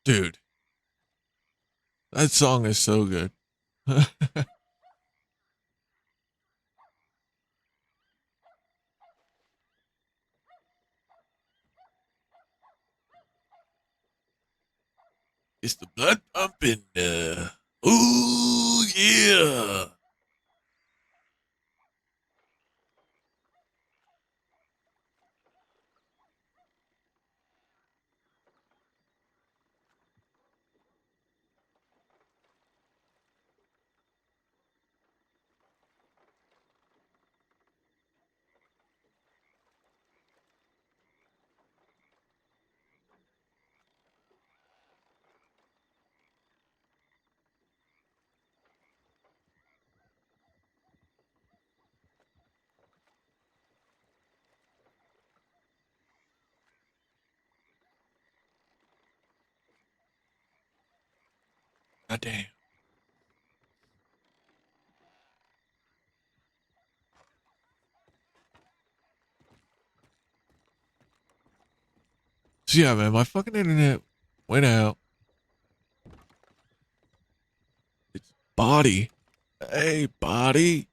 Dude, that song is so good. It's the blood pumping. Ooh, yeah. God damn. So yeah, man, my fucking internet went out. It's body. Hey, body.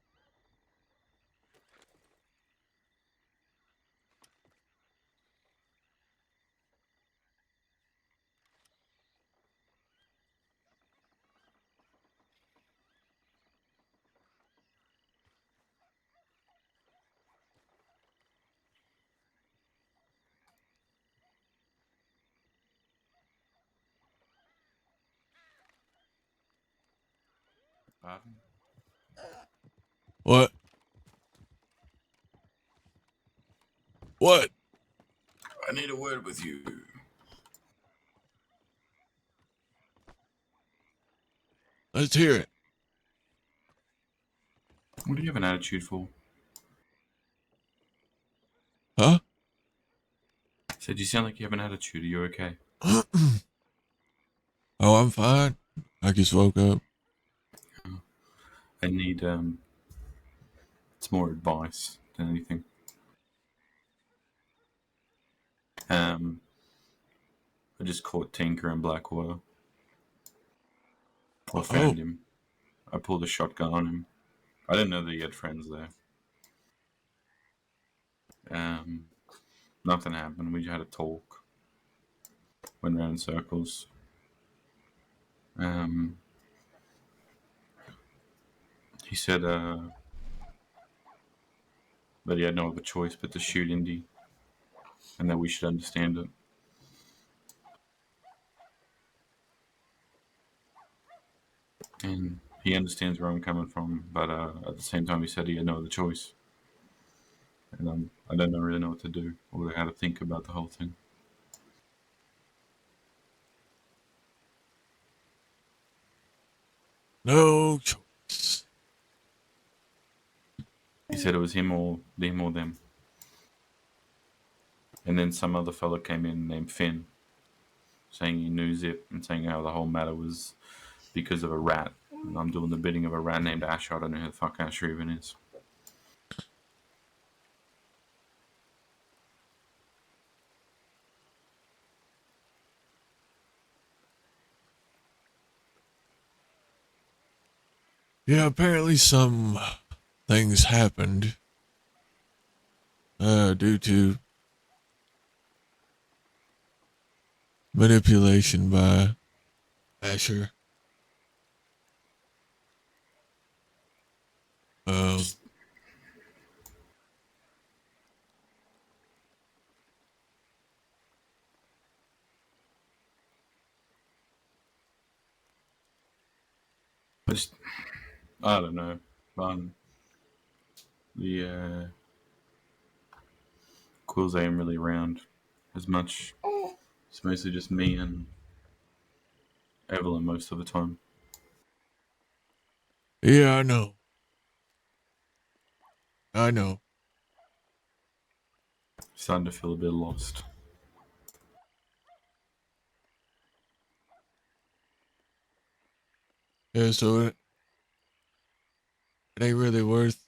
Barton, What? What? I need a word with you. Let's hear it. What do you have an attitude for? Huh? Said you sound like you have an attitude. Are you okay? Oh, I'm fine. I just woke up. I need it's more advice than anything. I just caught Tinker in Blackwater. Or Oh, found him. I pulled a shotgun on him. I didn't know that he had friends there. Um, Nothing happened. We just had a talk. Went around in circles. Um, he said that he had no other choice but to shoot Indy, and that we should understand it. And he understands where I'm coming from, but at the same time, he said he had no other choice. And I don't really know what to do or how to think about the whole thing. no choice. He said it was him or them. And then some other fella came in named Finn, saying he knew Zip and saying how the whole matter was because of a rat. And I'm doing the bidding of a rat named Asher. I don't know who the fuck Asher even is. Yeah, apparently some things happened due to manipulation by Asher. Um, Just, just I don't know. The Quills ain't really around as much. It's mostly just me and Evelyn most of the time. yeah, I know. I know. Starting to feel a bit lost. Yeah, so it ain't really worth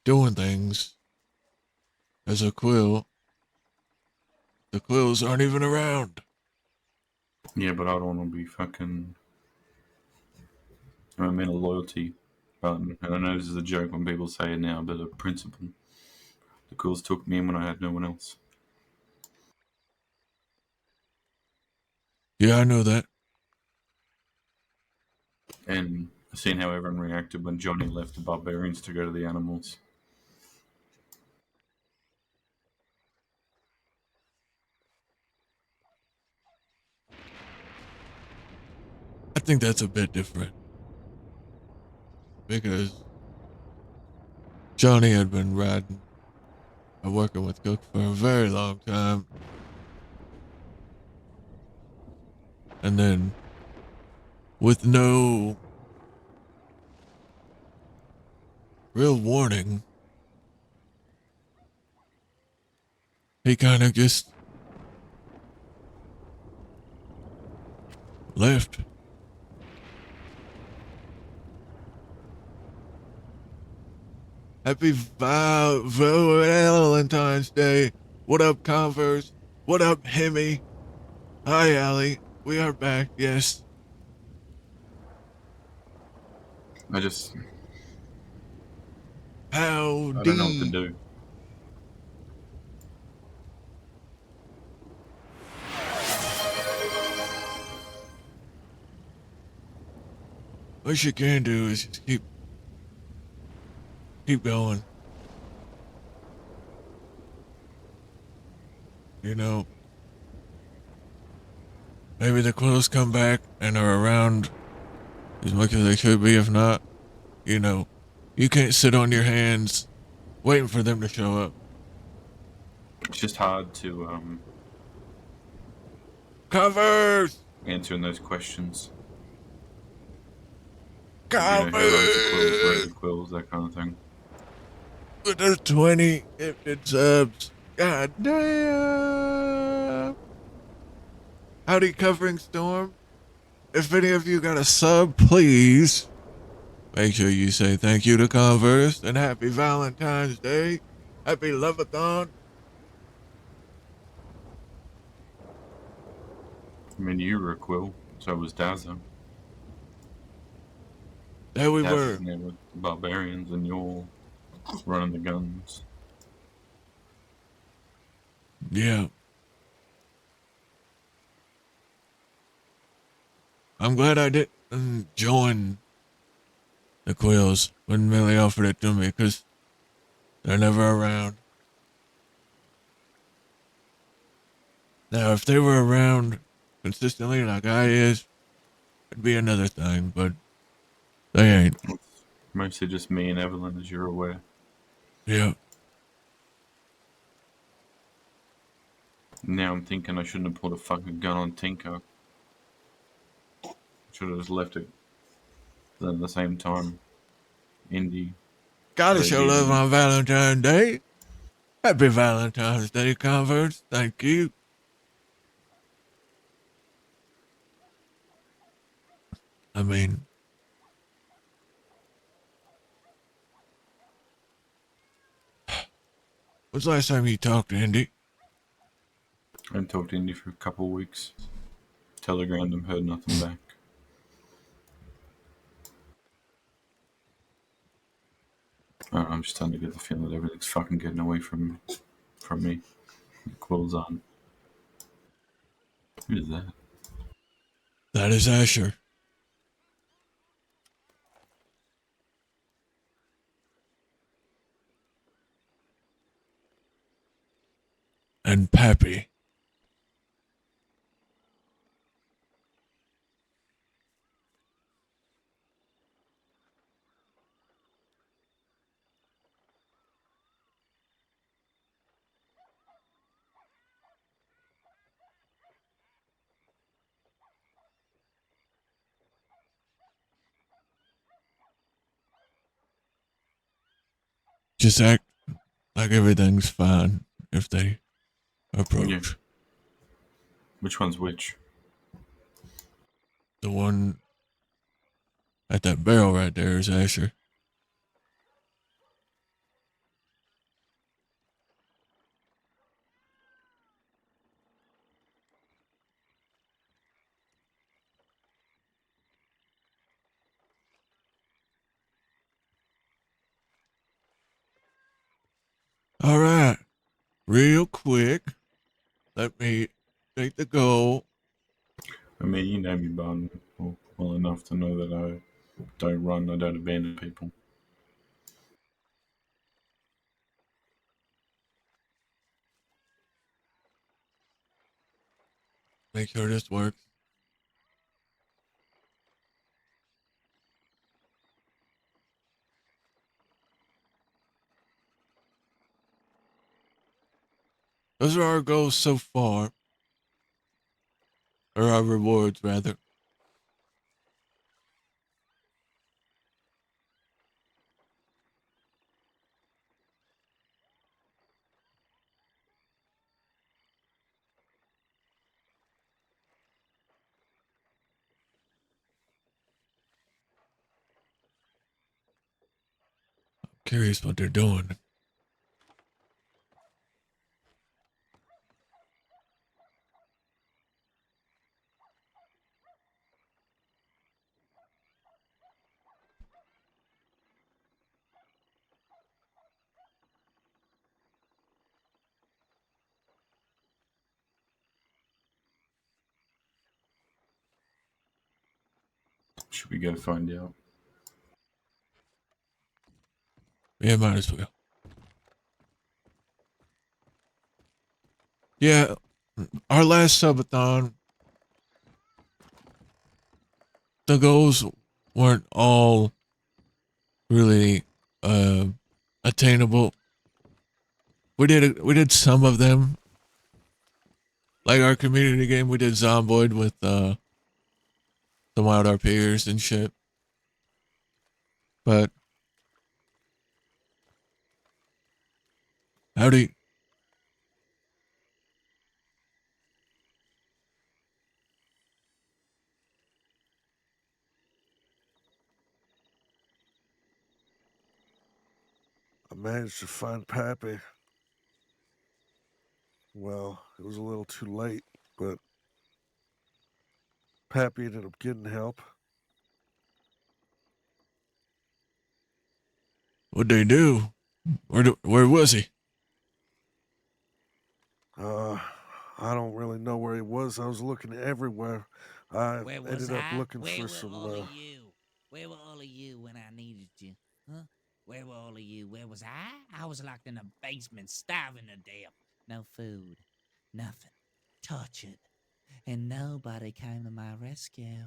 doing things as a quill the quills aren't even around. Yeah, but I don't want to be fucking. I mean, a loyalty button. And I know this is a joke when people say it now, but a principle. The quills took me in when I had no one else. Yeah, I know that. And I've seen how everyone reacted when Johnny left the barbarians to go to the animals. I think that's a bit different because Johnny had been riding and working with Cook for a very long time. And then, with no real warning, he kind of just left. Happy Valentine's Day. What up, Converse? What up, Hemi? Hi, Allie. We are back, yes. I don't know what to Howdy. do. What you can do is just keep going. You know, maybe the quills come back and are around as much as they should be. If not, you know, you can't sit on your hands waiting for them to show up. It's just hard to Converse! answering those questions. Who owns the quills? Where are the Converse! quills? That kind of thing. With those 20 gifted subs. God damn. Howdy, Covering Storm. If any of you got a sub, please make sure you say thank you to Converse and happy Valentine's Day. Happy LOVE-athon. I mean, you were a quill, so was Dazza. There we Dazza's were. there with the barbarians, and you're running the guns. Yeah. I'm glad I didn't join the quills when Millie offered it to me because they're never around. Now, if they were around consistently like I is, it'd be another thing, but they ain't. It's mostly just me and Evelyn, as you're aware. Yeah. Now I'm thinking I shouldn't have put a fucking gun on Tinker. Should have just left it. Then at the same time, Indy Gotta led show in love and on Valentine's Day. Happy Valentine's Day, Converse. Thank you. I mean, when's the last time you talked to Indy? talked to Indy for a couple of weeks. Telegrammed him, heard nothing back. I'm just starting to get the feeling that everything's fucking getting away from me. The quill's on. Who is that? That is Asher. And Pappy. Just act like everything's fine if they Yeah. approach. Which one's which? The one at that barrel right there is Asher. All right. Real quick. Let me take the goal. I mean, you know me, Barton, well enough to know that I don't run, I don't abandon people. Make sure this works. Those are our goals so far. Or our rewards, rather. Curious what they're doing. Should we go find out? Yeah, might as well. Yeah, our last subathon, the goals weren't all really attainable. We did some of them. Like our community game, we did Zomboid with some WildRPers and shit. But howdy. I managed to find Pappy. Well, it was a little too late, but Pappy ended up getting help. What'd they do? Where was he? Uh, I don't really know where he was. I was looking everywhere. I Where was ended up I? looking Where for were some. all of you? Where were all of you when I needed you? Huh? Where were all of you? Where was I? I was locked in a basement, starving to death. No food, nothing. Tortured. And nobody came to my rescue.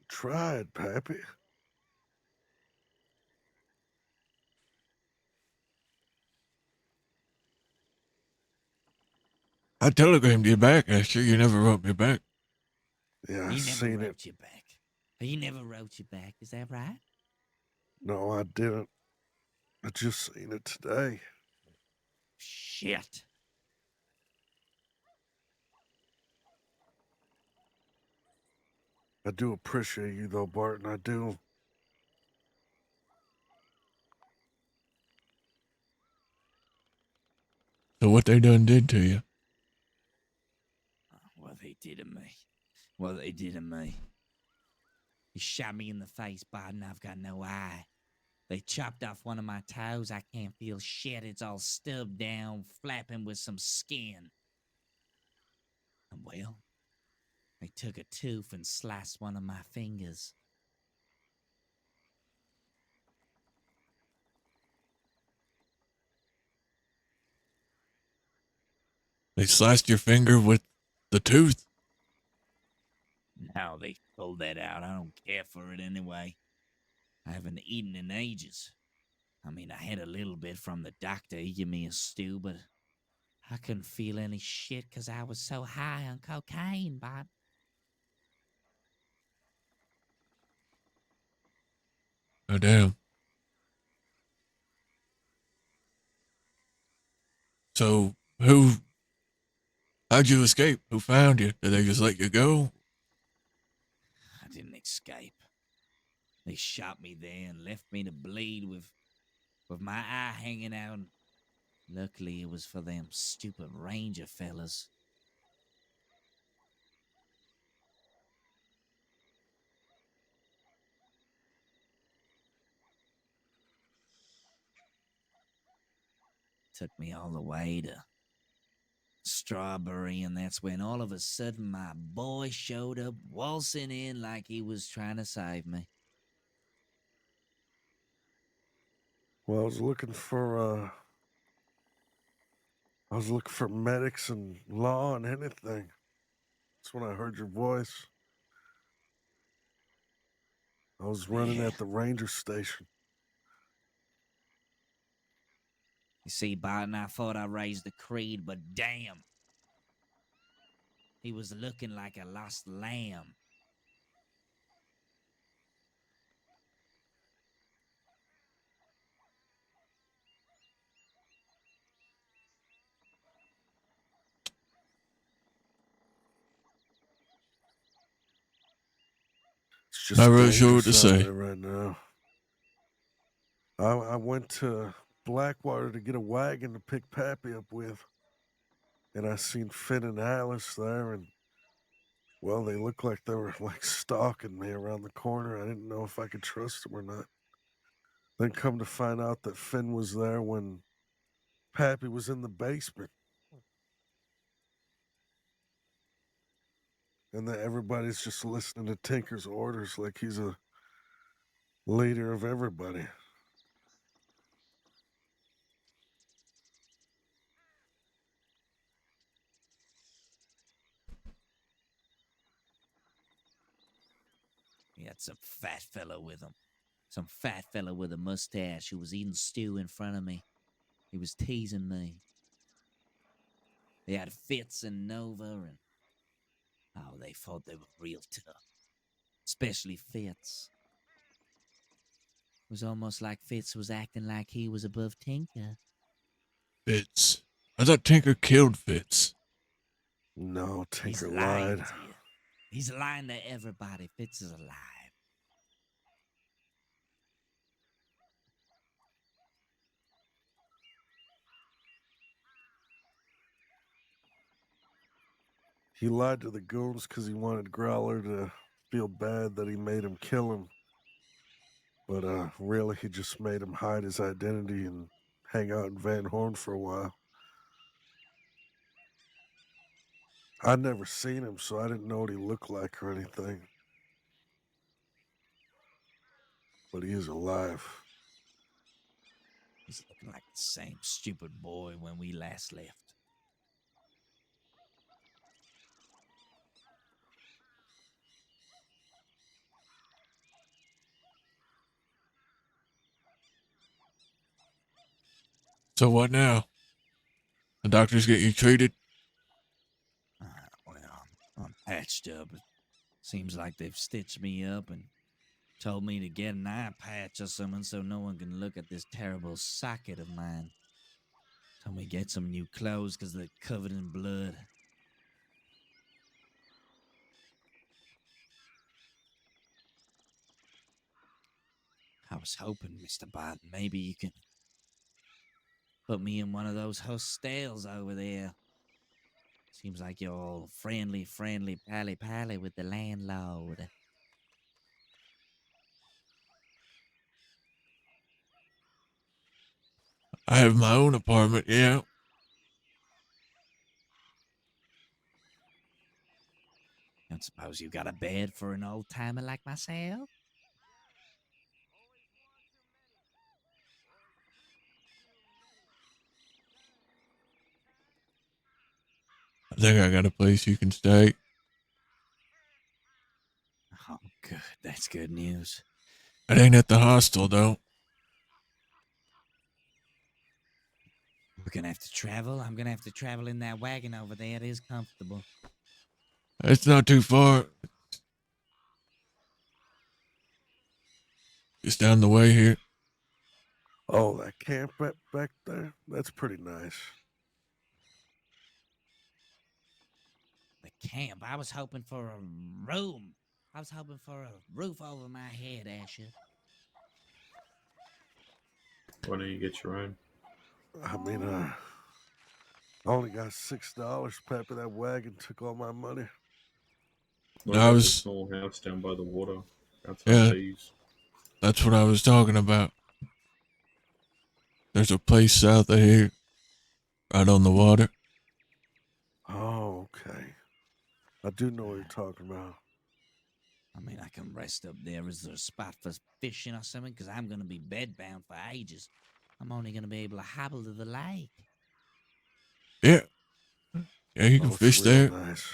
Tried, Pappy. I telegrammed you back, Asher. You never wrote me back. Yeah, I He never seen it. wrote you back. He never wrote you back. Is that right? No, I didn't. I just seen it today. Shit. I do appreciate you, though, Barton. I do. So what they done did to you? What they did to me. What they did to me. He shot me in the face, Biden. I've got no eye. They chopped off one of my toes. I can't feel shit. It's all stubbed down, flapping with some skin. And well, they took a tooth and sliced one of my fingers. They sliced your finger with the tooth. Now they pulled that out. I don't care for it anyway. I haven't eaten in ages. I mean, I had a little bit from the doctor. He gave me a stew, but I couldn't feel any shit because I was so high on cocaine, Bob. Oh damn. So how'd you escape? Who found you? Did they just let you go? I didn't escape. They shot me there and left me to bleed with my eye hanging out. Luckily, it was for them stupid ranger fellas. Took me all the way to Strawberry, and that's when all of a sudden my boy showed up waltzing in like he was trying to save me. Well, I was looking for medics and law and anything. That's when I heard your voice. I was running Yeah. at the ranger station. You see, Barton, I thought I raised the creed, but damn. He was looking like a lost lamb. It's just Not really sure what to dangerous out say. there right now. I went to Blackwater to get a wagon to pick Pappy up with, and I seen Finn and Alice there, and well, they looked like they were like stalking me around the corner. I didn't know if I could trust them or not. Then come to find out that Finn was there when Pappy was in the basement. And that everybody's just listening to Tinker's orders like he's a leader of everybody. He had some fat fella with him. Some fat fella with a mustache who was eating stew in front of me. He was teasing me. They had Fitz and Nova, and oh, they thought they were real tough. Especially Fitz. It was almost like Fitz was acting like he was above Tinker. Fitz. I thought Tinker killed Fitz. No, He's Tinker lying lied. to you. He's lying to everybody. Fitz is alive. He lied to the goons because he wanted Growler to feel bad that he made him kill him. But really, he just made him hide his identity and hang out in Van Horn for a while. I'd never seen him, so I didn't know what he looked like or anything. But he is alive. He's looking like the same stupid boy when we last left. So what now? The doctors get you treated? Well, I'm patched up. It seems like they've stitched me up and told me to get an eye patch or something so no one can look at this terrible socket of mine. Told me get some new clothes because they're covered in blood. I was hoping, Mr. Barton, maybe you can put me in one of those hostels over there. Seems like you're all friendly, pally with the landlord. I have my own apartment, yeah. Don't suppose you got a bed for an old timer like myself? I think I got a place you can stay. Oh, good. That's good news. It ain't at the hostel, though. We're gonna have to travel. I'm gonna have to travel in that wagon over there. It is comfortable. It's not too far. Just down the way here. Oh, that camp back there? That's pretty nice. The camp. I was hoping for a room. I was hoping for a roof over my head, Asher. Why don't you get your own? I mean, I only got $6. Pappy, that wagon took all my money. What I about the was- small house down by the water outside Yeah. Bees? That's what I was talking about. There's a place south of here. right on the water. Oh, okay. I do know what you're talking about. I mean, I can rest up there. Is there a spot for fishing or something? Because I'm going to be bedbound for ages. I'm only going to be able to hobble to the lake. Yeah. Yeah, you can Oh, it's fish real there. nice.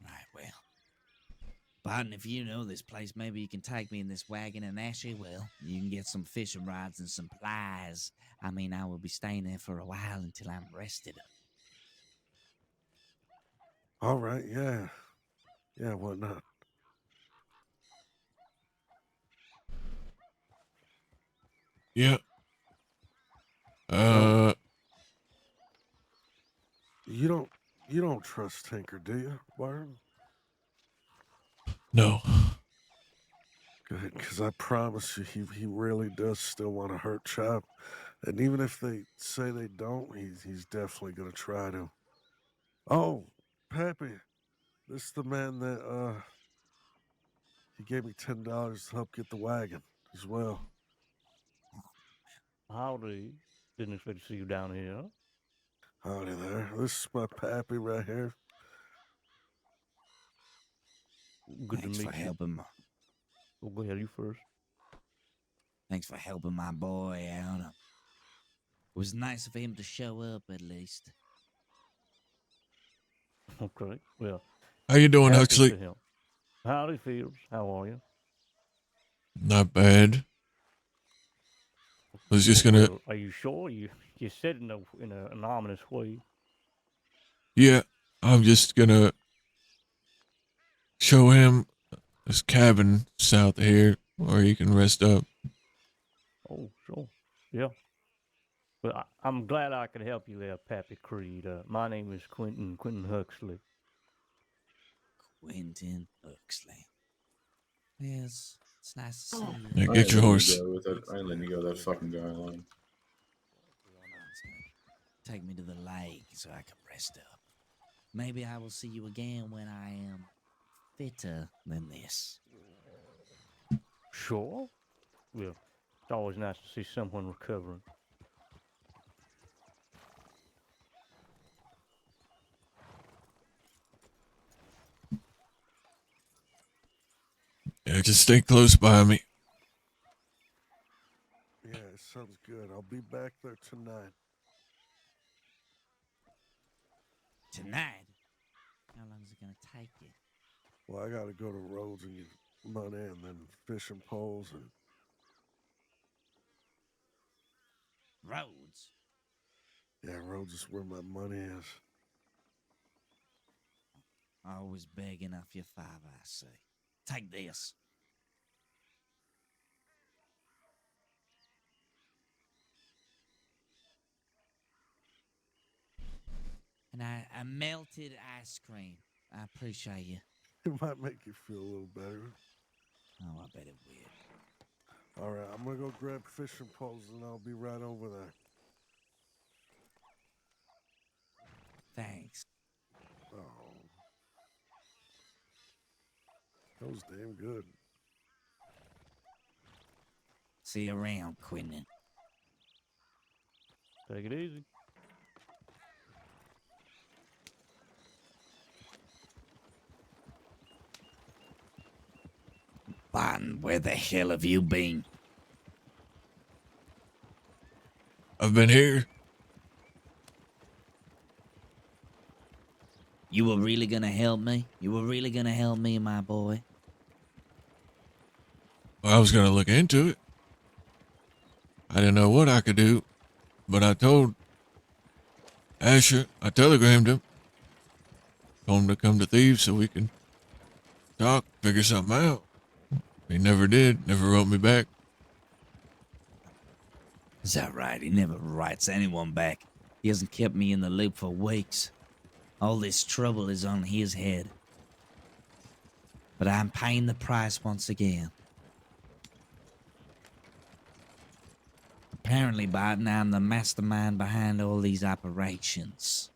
Right, well. Barton, if you know this place, maybe you can take me in this wagon and Ashley will. You can get some fishing rods and some pliers. I mean, I will be staying there for a while until I'm rested up. All right, yeah. Yeah, why not? Yeah. Well, you don't trust Tinker, do you, Barton? No. Good, because I promise you, he really does still want to hurt Chop. And even if they say they don't, he's definitely gonna try to. Oh, Pappy, this is the man that he gave me $10 to help get the wagon as well. Howdy. Didn't expect to see you down here. Howdy there. This is my Pappy right here. Good Thanks to for meet you. helping. Well, go ahead, you first. Thanks for helping my boy out. It was nice of him to show up at least. Okay. Well, How you doing, happy Huxley? to help. Howdy, Fields. How are you? Not bad. I was just gonna. Well, are you sure? You said it in an ominous way. Yeah, I'm just gonna show him this cabin south of here where he can rest up. Oh, sure. Yeah. Well, I'm glad I could help you there, Pappy Creed. My name is Quentin Huxley. Quentin Huxley. Yes, it's nice to see you. Yeah, I get ain't your letting horse. you go with that. I ain't letting you go with that fucking guy alone. It's gonna take me to the lake so I can rest up. Maybe I will see you again when I am fitter than this. Sure. Well, it's always nice to see someone recovering. Yeah, just stay close by me. Yeah, it sounds good. I'll be back there tonight. Tonight? How long is it gonna take you? Well, I gotta go to Rhodes and get money and then fishing poles and Roads? yeah, Rhodes is where my money is. Always begging off your father, I see. Take this. And a melted ice cream. I appreciate you. It might make you feel a little better. Oh, I bet it will. All right, I'm gonna go grab fishing poles and I'll be right over there. Thanks. Oh, that was damn good. See you around, Quentin. Take it easy. Barton, where the hell have you been? I've been here. You were really gonna help me? You were really gonna help me, my boy? Well, I was gonna look into it. I didn't know what I could do, but I told Asher, I telegrammed him, told him to come to Thieves so we can talk, figure something out. He never did, never wrote me back. Is that right? He never writes anyone back. He hasn't kept me in the loop for weeks. All this trouble is on his head. But I'm paying the price once again. Apparently, Barton, I'm the mastermind behind all these operations.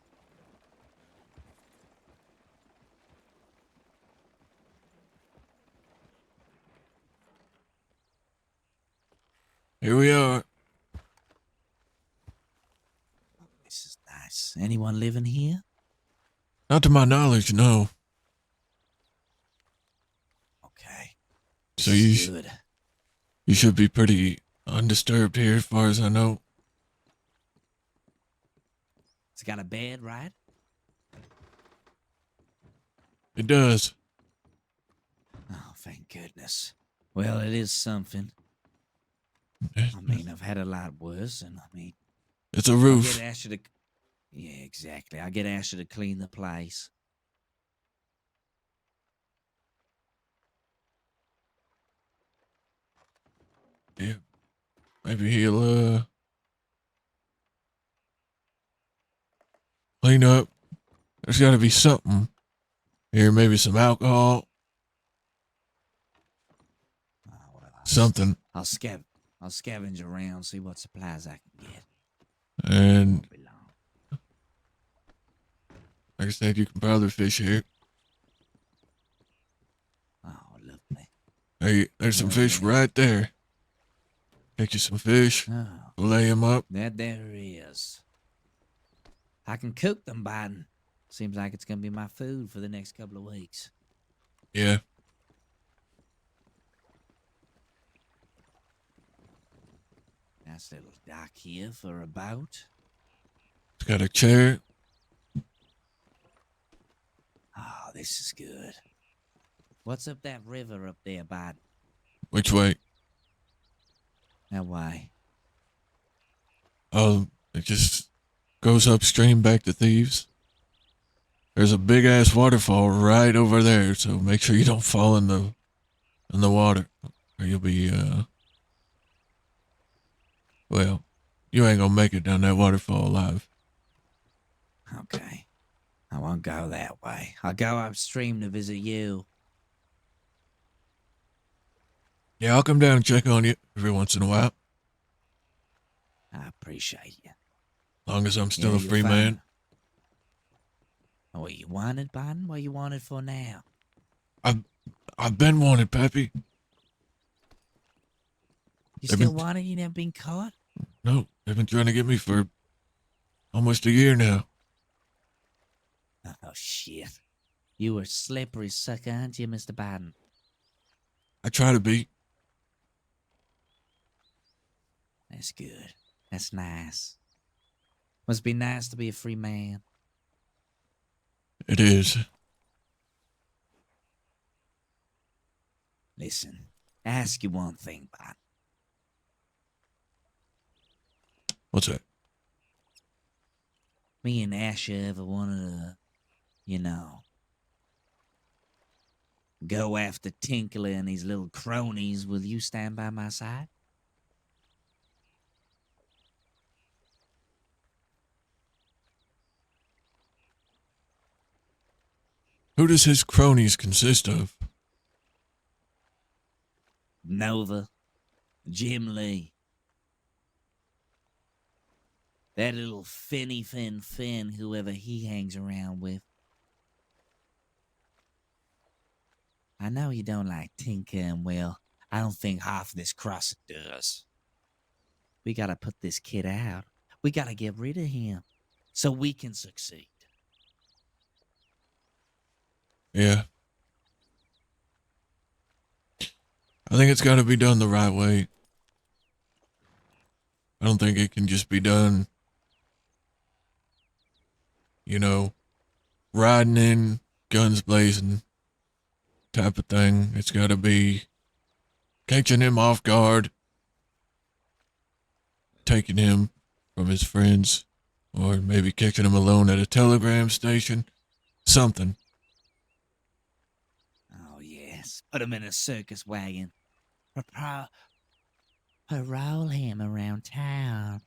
Here we are. This is nice. Anyone living here? Not to my knowledge, no. Okay. So This you is good. you should be pretty undisturbed here, as far as I know. It's got a bed, right? It does. Oh, thank goodness. Well, it is something. I mean, I've had a lot worse, and I mean, It's a I'll roof. get Asher to. Yeah, exactly. I'll get Asher to clean the place. Yeah. Maybe he'll clean up. There's got to be something here. Maybe some alcohol. Oh, well, Something. I'll scavenge around, see what supplies I can get. And Won't be long. like I said, you can probably fish here. Oh, lovely. Hey, there's some fish Lovely. right there. Get you some fish. Oh, Lay them up. that there is. I can cook them, Biden. Seems like it's gonna be my food for the next couple of weeks. Yeah. Nice little dock here for a boat. It's got a chair. Oh, this is good. What's up that river up there, Biden? Which way? That way. Oh, it just goes upstream back to Thieves. There's a big ass waterfall right over there, so make sure you don't fall in the water, or you'll be well, you ain't gonna make it down that waterfall alive. Okay. I won't go that way. I'll go upstream to visit you. Yeah, I'll come down and check on you every once in a while, I appreciate you. as long as I'm still Yeah, a you're free fine. man. What you wanted, Biden? What you wanted for now? I've been wanted, Pappy. You They've still been- wanted? You never been caught? No, they've been trying to get me for almost a year now. Oh, shit. You were slippery sucker, aren't you, Mr. Biden? I try to be. That's good. That's nice. Must be nice to be a free man. It is. Listen, ask you one thing, Biden. What's that? Me and Asher ever wanted to, go after Tinkler and his little cronies. Will you stand by my side? Who does his cronies consist of? Nova, Jim Lee. That little Finny Finn, whoever he hangs around with. I know you don't like Tinker, and well, I don't think half this crossing does. We gotta put this kid out. We gotta get rid of him so we can succeed. Yeah. I think it's got to be done the right way. I don't think it can just be done, riding in, guns blazing type of thing. It's got to be catching him off guard, taking him from his friends, or maybe catching him alone at a telegram station. Something. Oh, yes. Put him in a circus wagon. Parole him around town.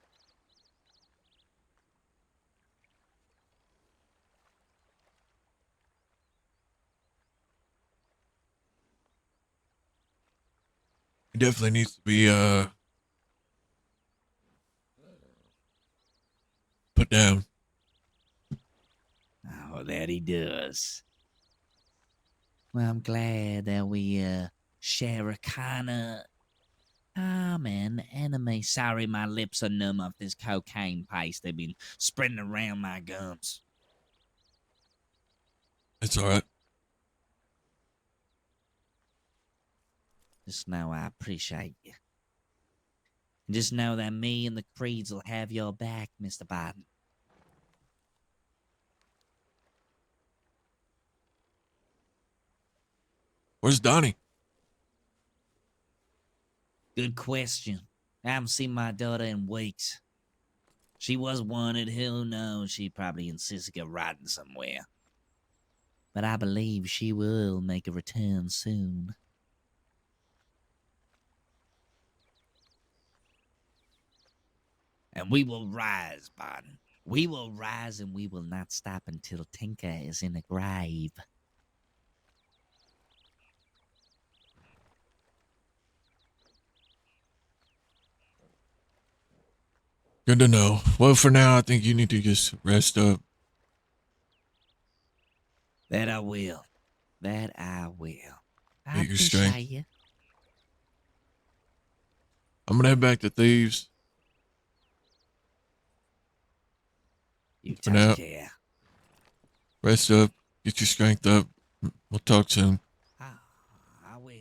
He definitely needs to be put down. Oh, that he does. Well, I'm glad that we share a kind of I'm an enemy. Sorry, my lips are numb off this cocaine paste they've been spreading around my gums. It's all right. Just know I appreciate you. Just know that me and the Creeds will have your back, Mr. Barton. Where's Donnie? Good question. I haven't seen my daughter in weeks. She was wanted. Who knows? She probably in Sisika riding somewhere. But I believe she will make a return soon. And we will rise, Barton. We will rise and we will not stop until Tinker is in the grave. Good to know. Well, for now, I think you need to just rest up. That I will. That I will. I Get your strength. appreciate you. I'm gonna head back to Thieves. You For now. take care. Rest up. Get your strength up. We'll talk soon. I will.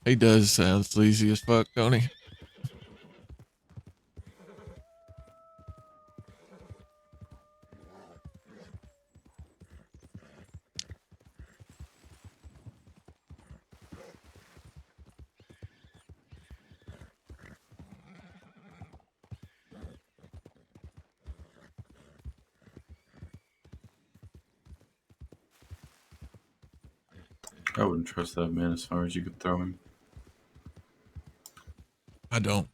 He does sound sleazy as fuck, don't he? I wouldn't trust that man as far as you could throw him. I don't.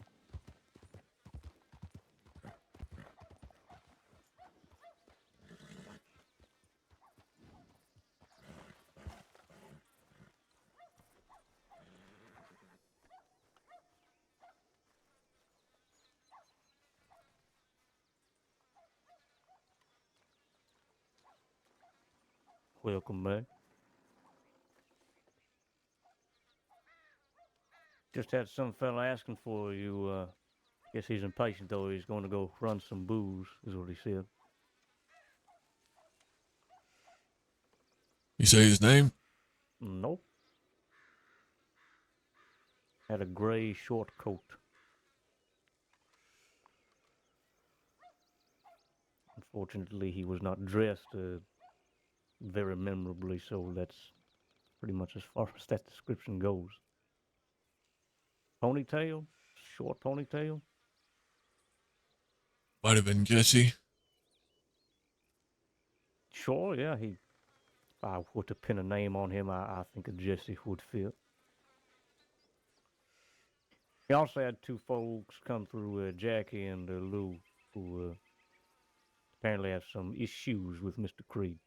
Welcome back. Just had some fella asking for you. Guess he's impatient though. He's going to go run some booze, is what he said. You say his name? Nope. Had a gray short coat. Unfortunately, he was not dressed very memorably, so that's pretty much as far as that description goes. Ponytail? Short ponytail? Might have been Jesse. Sure, yeah. If I were to pin a name on him, I think a Jesse would fit. He also had two folks come through, Jackie and Lou, who apparently have some issues with Mr. Creed.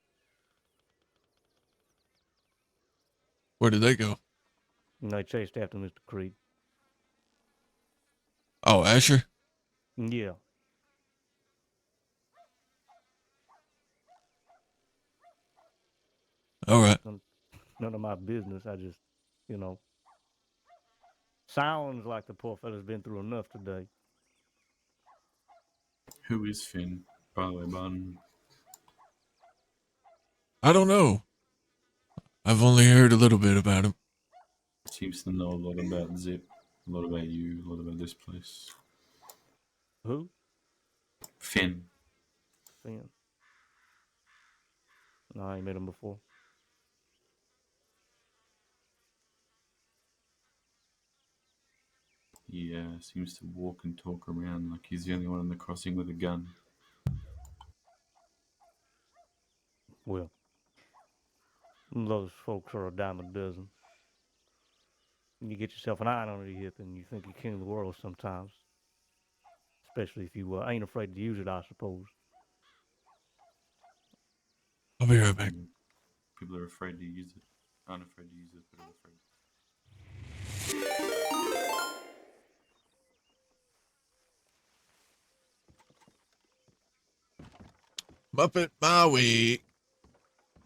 Where did they go? And they chased after Mr. Creed. Oh, Asher? Yeah. All right. None of my business. I just, you know, sounds like the poor fella's been through enough today. Who is Finn, by the way, Barton? I don't know. I've only heard a little bit about him. Seems to know a lot about Zip, a lot about you, a lot about this place. Who? Finn. Finn. No, I ain't met him before. Yeah, seems to walk and talk around like he's the only one in the crossing with a gun. Well, those folks are a dime a dozen. You get yourself an iron under your hip and you think you're king of the world sometimes. Especially if you ain't afraid to use it, I suppose. I'll be right back. People are afraid to use it. I'm afraid to use this, but I'm afraid. Muppet Maui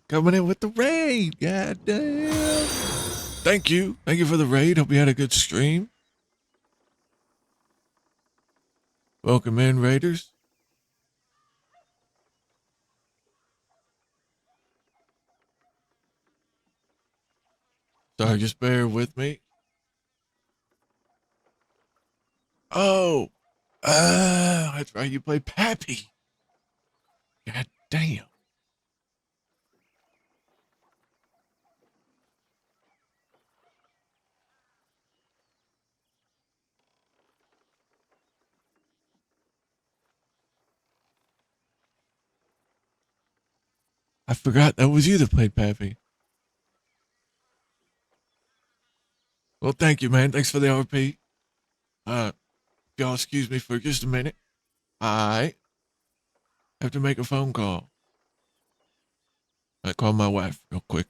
coming in with the raid. God damn. Thank you. Thank you for the raid. Hope you had a good stream. Welcome in, Raiders. Sorry, just bear with me. Oh, that's right. You play Pappy. God damn. I forgot that was you that played Pappy. Well, thank you, man. Thanks for the RP. If y'all excuse me for just a minute. I have to make a phone call. I call my wife real quick.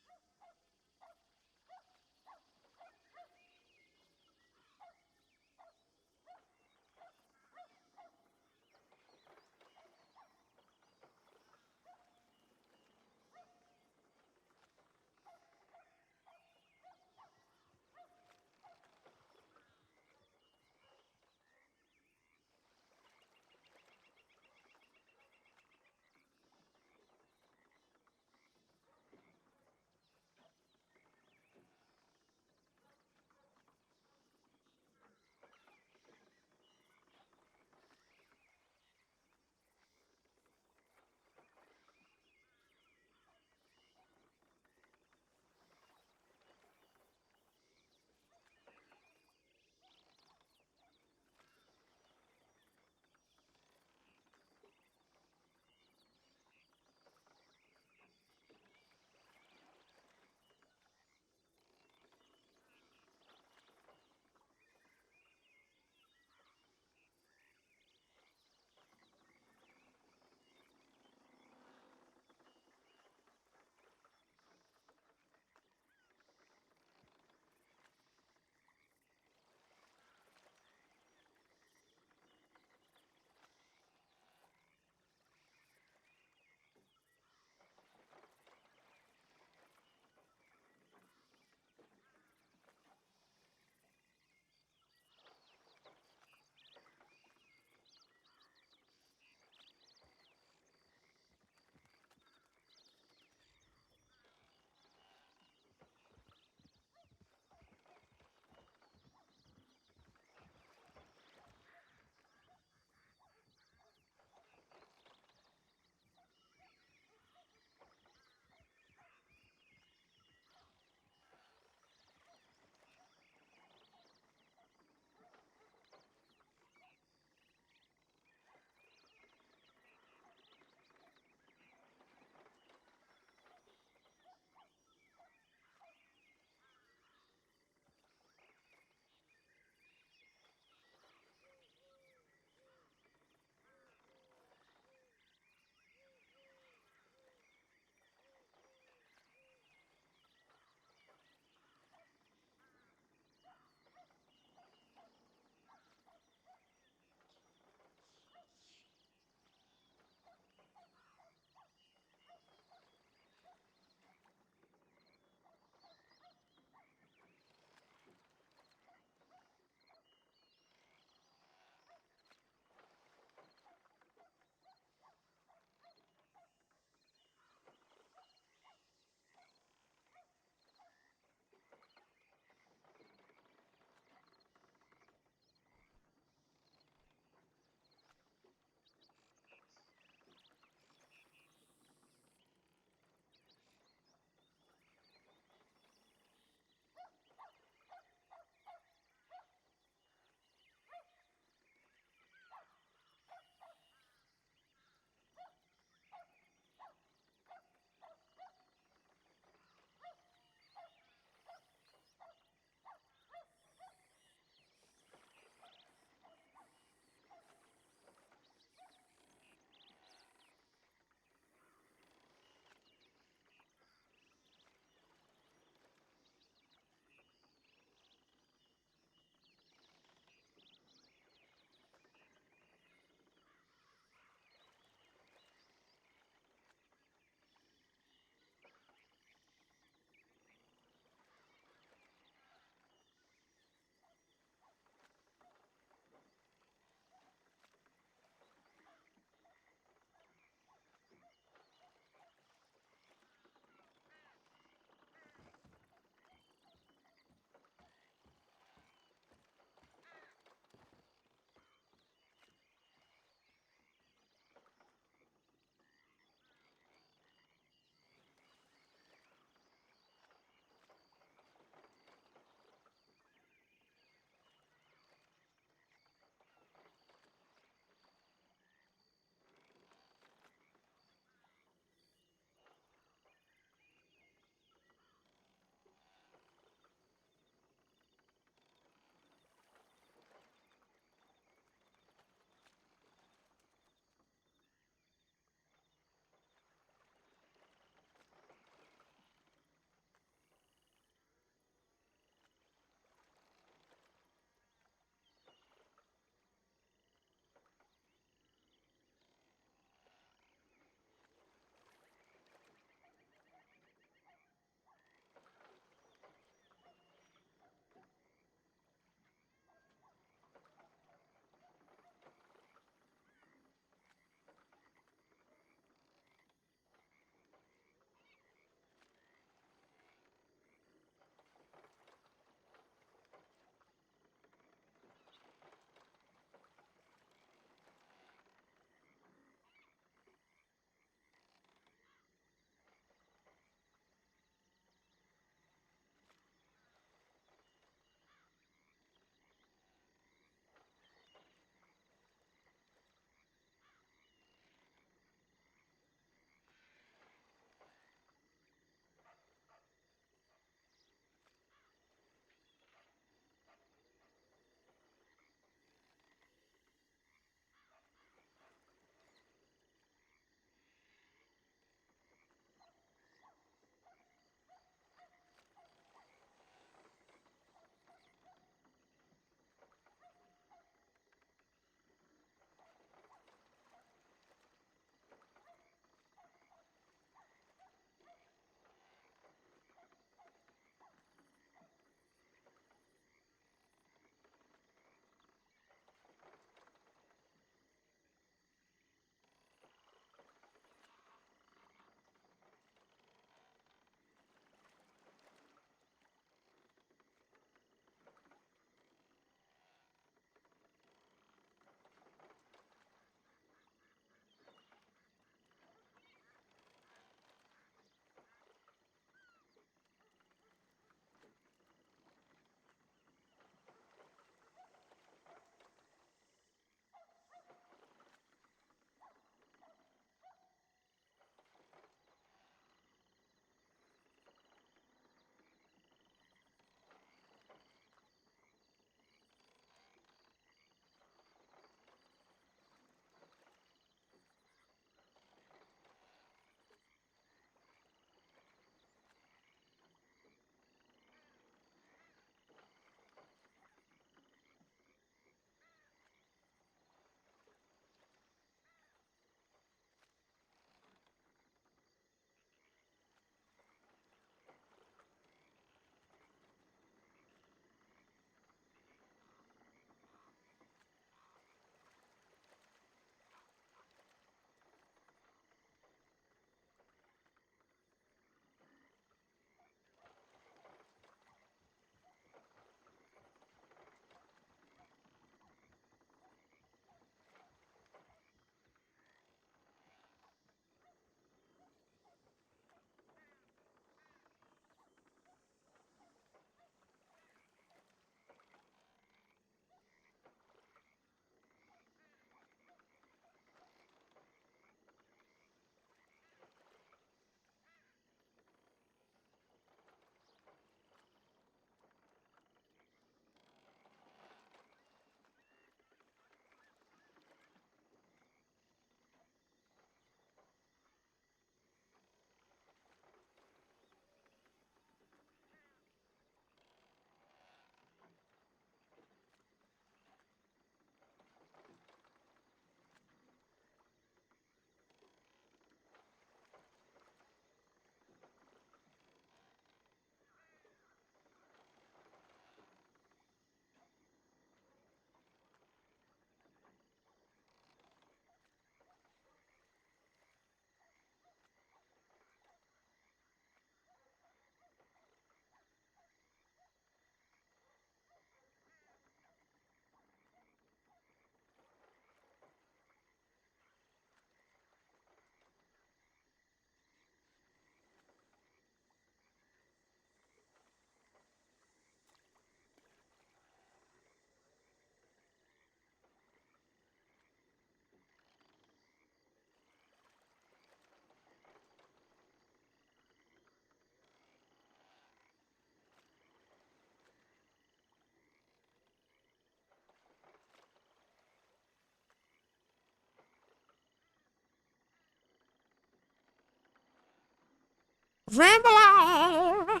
Ramble on.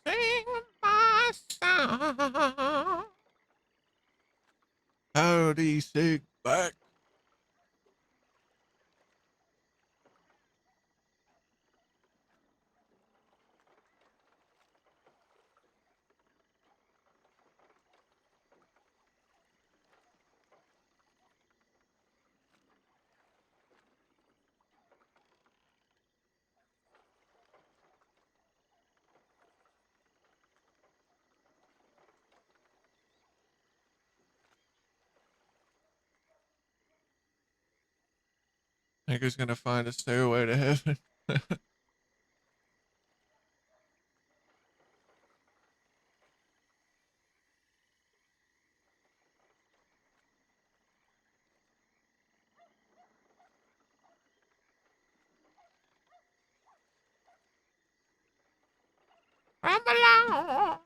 Sing my song. Howdy, sick back. I think he's gonna find a stairway to heaven. Ramble on.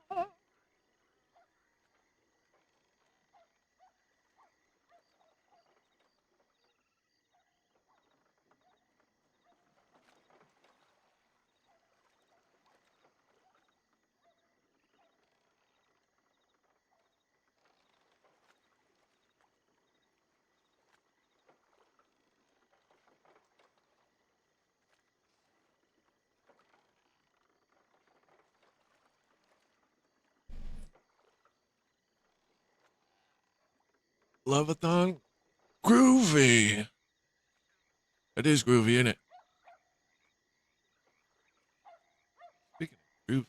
LOVE-athon. Groovy. It is groovy, isn't it? Speaking of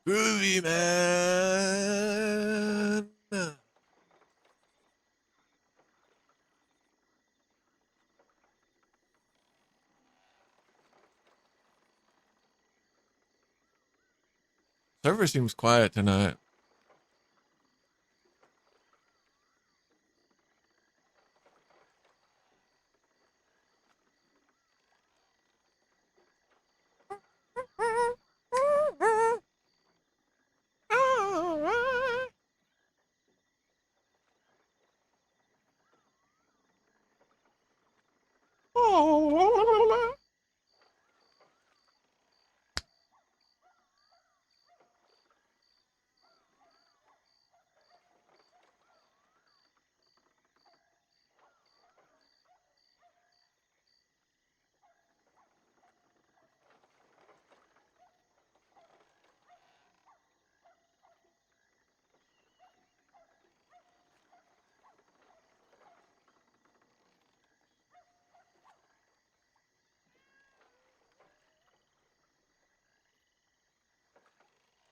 groovy. Groovy, man. Server seems quiet tonight.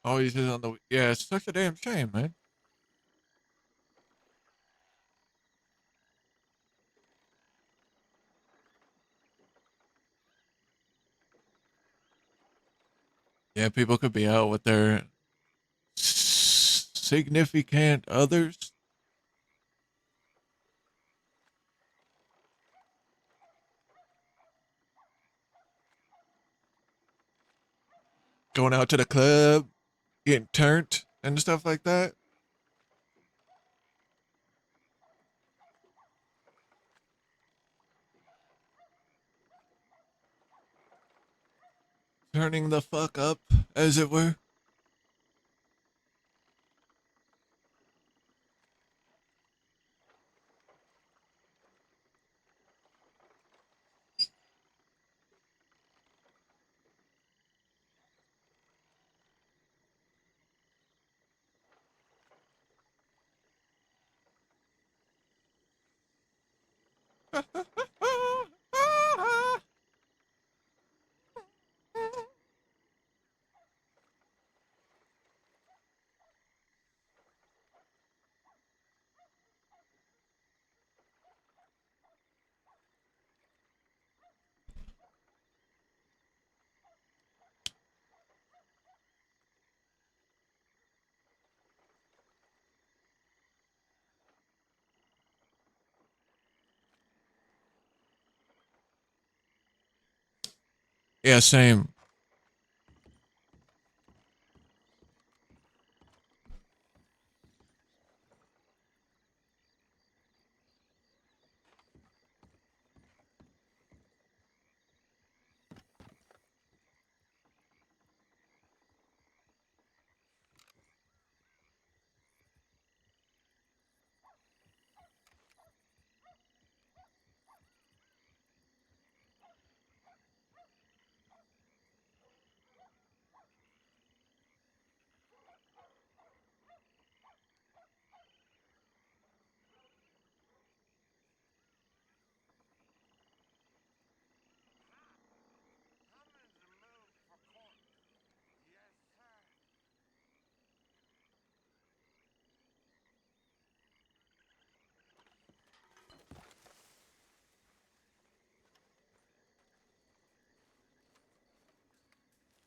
Oh, he's just on the. Yeah, it's such a damn shame, man. Yeah, people could be out with their significant others. Going out to the club, getting turned and stuff like that. Turning the fuck up, as it were. Yeah, same.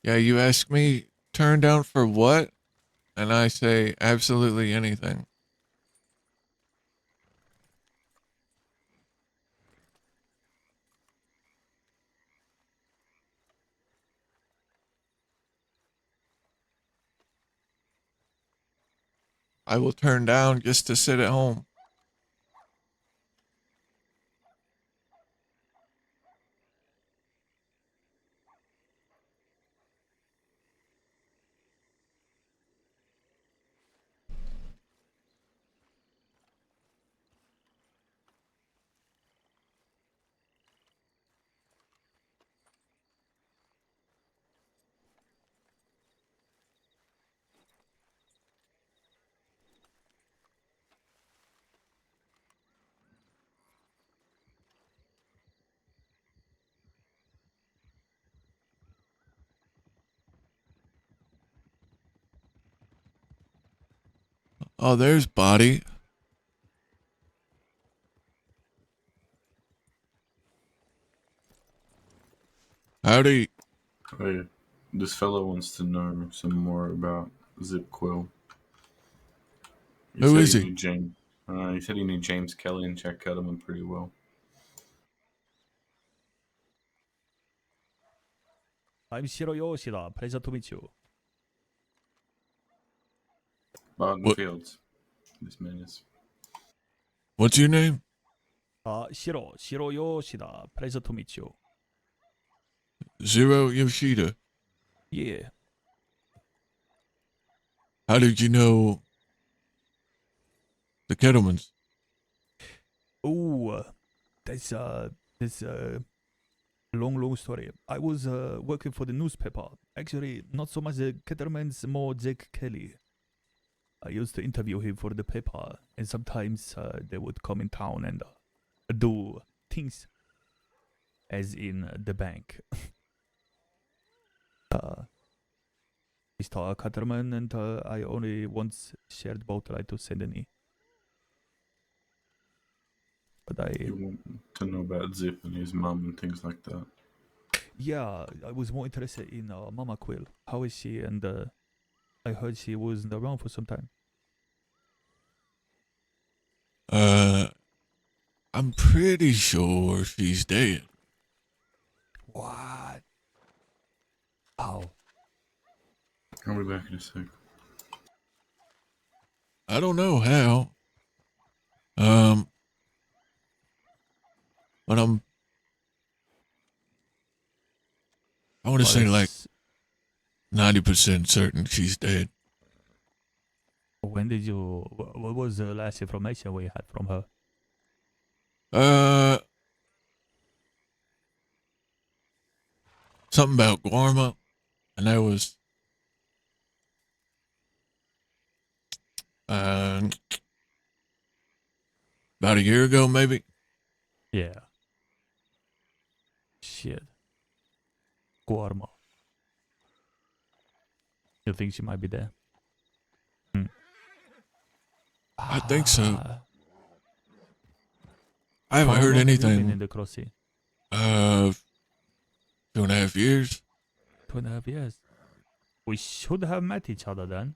Yeah, you ask me, turn down for what? And I say, absolutely anything. I will turn down just to sit at home. Oh, there's Body. Howdy. Hey, this fellow wants to know some more about Zip Quill. He Who said is he he? knew James. He said he knew James Kelly and Jack Cutterman pretty well. I'm Shiro Yoshida. Pleasure to meet you. Barton What? Fields. This man is. What's your name? Shiro Yoshida. Pleasure to meet you. Zero Yoshida. Yeah. How did you know the Kettlemans? Oh, that's long story. I was working for the newspaper. Actually, not so much the Kettermans, more Jack Kelly. I used to interview him for the paper, and sometimes they would come in town and do things, as in the bank. Mr. Cutterman and I only once shared boat ride to Sydney. But You want to know about Zip and his mum and things like that. yeah, I was more interested in Mama Quill. How is she? And I heard she wasn't around for some time. I'm pretty sure she's dead. What? How? I'll be back in a sec. I don't know how. But I want to say like 90% certain she's dead. When did you? What was the last information we had from her? Something about Guarma, and that was about a year ago, maybe. Yeah. Shit. Guarma. You think she might be there? I think so. I How haven't heard long have you been in anything. the Crossy? 2.5 years. 2.5 years. We should have met each other then.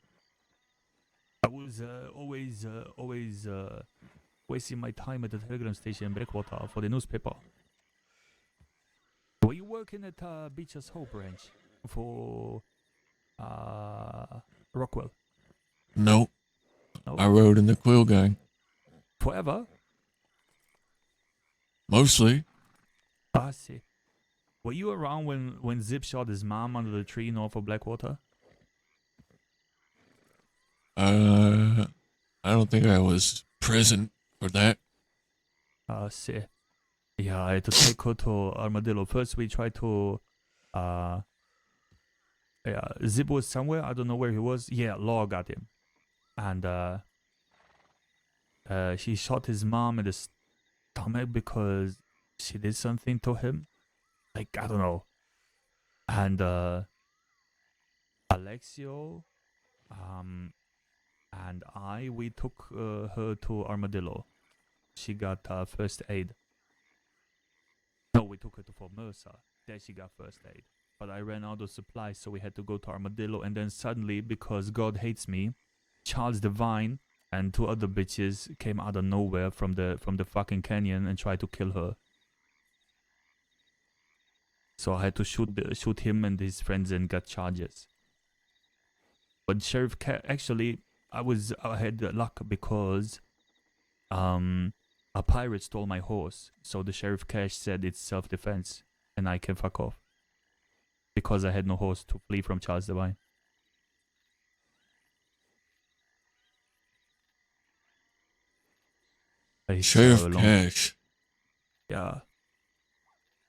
I was always wasting my time at the telegram station in Breakwater for the newspaper. Were you working at Beecher's Hope branch for Rockwell? Nope. No. I rode in the Quill Gang. Forever? Mostly. I see. Were you around when Zip shot his mom under the tree north of Blackwater? I don't think I was present for that. I see. Yeah, I had to take her to Armadillo. First we tried to Zip was somewhere, I don't know where he was. Yeah, Law got him. And she shot his mom in the stomach because she did something to him. Like, I don't know. And Alexio and we took her to Armadillo. She got first aid. No, we took her to Fort Mercer. There she got first aid. but I ran out of supplies, so we had to go to Armadillo. And then suddenly, because God hates me, Charles Devine and 2 other bitches came out of nowhere from the fucking canyon and tried to kill her. So I had to shoot him and his friends and got charges. But Sheriff actually, I had luck because a pirate stole my horse. So the Sheriff Cash said it's self-defense and I can fuck off. Because I had no horse to flee from Charles Devine. Sheriff Cash. Yeah.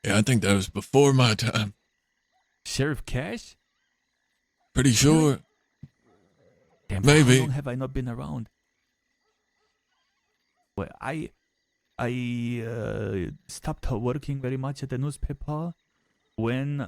Yeah, I think that was before my time. Sheriff Cash? Pretty sure. Damn, Maybe. how long have I not been around? Well, I stopped working very much at the newspaper when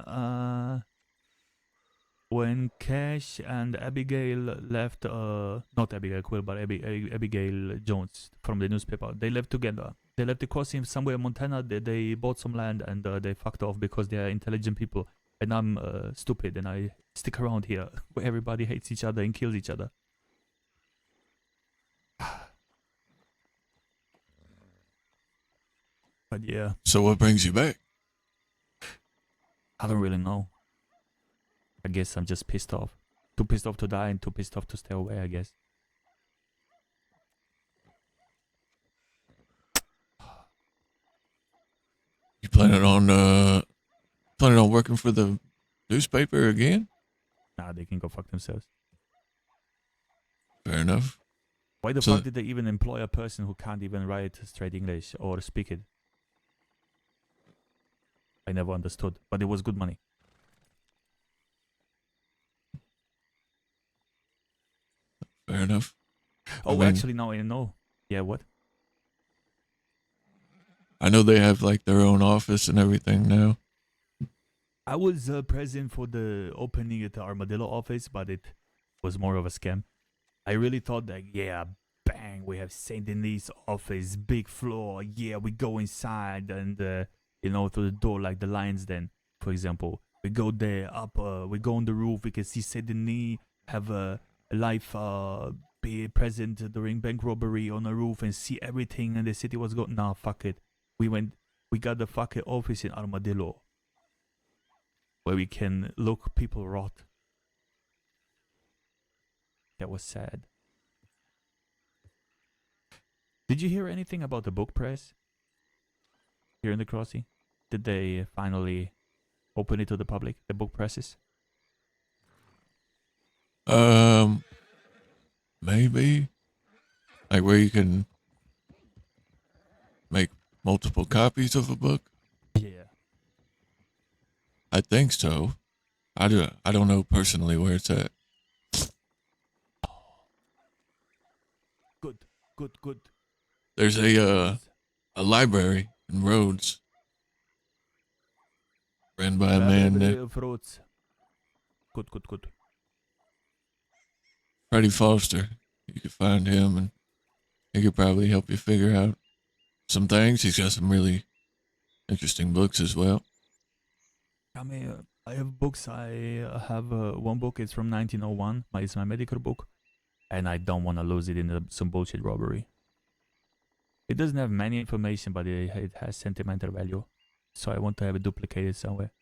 Cash and Abigail left, not Abigail Quill, but Abigail Jones from the newspaper. They left together. They left across him somewhere in Montana. They bought some land and they fucked off because they are intelligent people. And I'm stupid and I stick around here where everybody hates each other and kills each other. But yeah. So what brings you back? I don't really know. I guess I'm just pissed off. Too pissed off to die and too pissed off to stay away, I guess. You planning on working for the newspaper again? Nah, they can go fuck themselves. Fair enough. Why the fuck did they even employ a person who can't even write straight English or speak it? I never understood, but it was good money. Fair enough. Oh, actually, now I know. Yeah, what? I know they have like their own office and everything now. I was present for the opening at the Armadillo office, but it was more of a scam. I really thought that, yeah, bang, we have Saint Denis office, big floor. Yeah, we go inside and, you know, through the door like the Lions Den, for example. We go there, up, we go on the roof, we can see Saint Denis, have a life, be present during bank robbery on the roof and see everything and the city was going. Nah, fuck it. We got the fucking office in Armadillo where we can look people rot. That was sad. Did you hear anything about the book press here in the Crossy? Did they finally open it to the public, the book presses? Maybe. Like where you can make multiple copies of a book? Yeah. I think so. I don't know personally where it's at. Good. There's a library in Rhodes ran by a man there. Good. Freddie Foster. You could find him and he could probably help you figure out some things. He's got some really interesting books as well. I mean, I have books. I have one book. It's from 1901. It's my medical book. And I don't want to lose it in some bullshit robbery. It doesn't have many information, but it has sentimental value. So I want to have it duplicated somewhere.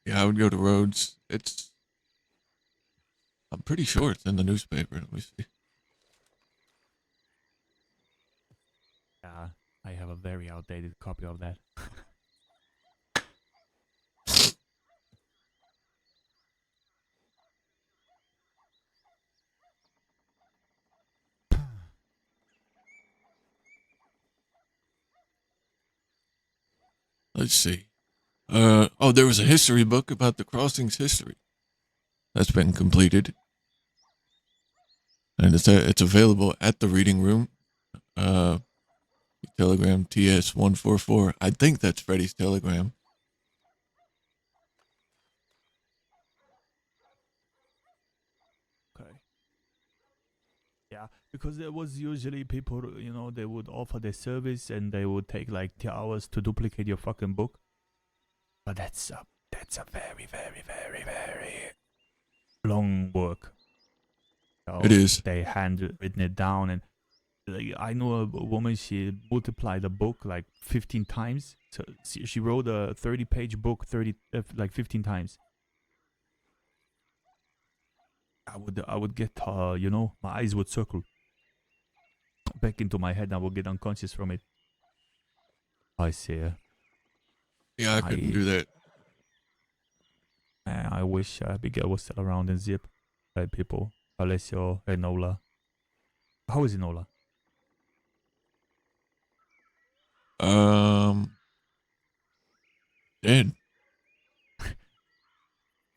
Yeah, I would go to Rhodes. I'm pretty sure it's in the newspaper. Let me see. Yeah, I have a very outdated copy of that. Let's see. There was a history book about the crossing's history. That's been completed. And it's available at the reading room. Telegram TS144. I think that's Freddie's Telegram. Okay. Yeah, because there was usually people, you know, they would offer their service and they would take like 2 hours to duplicate your fucking book. But that's a very, very, very, very long work. So It is. they handwritten it down, and like, I know a woman. She multiplied a book like 15 times. So she wrote a 30-page book like 15 times. I would get my eyes would circle back into my head. I would get unconscious from it. I see. Yeah, I couldn't do that. I wish Abigail was still around in Zip. People, Alessio, Enola. How is Enola? Dead.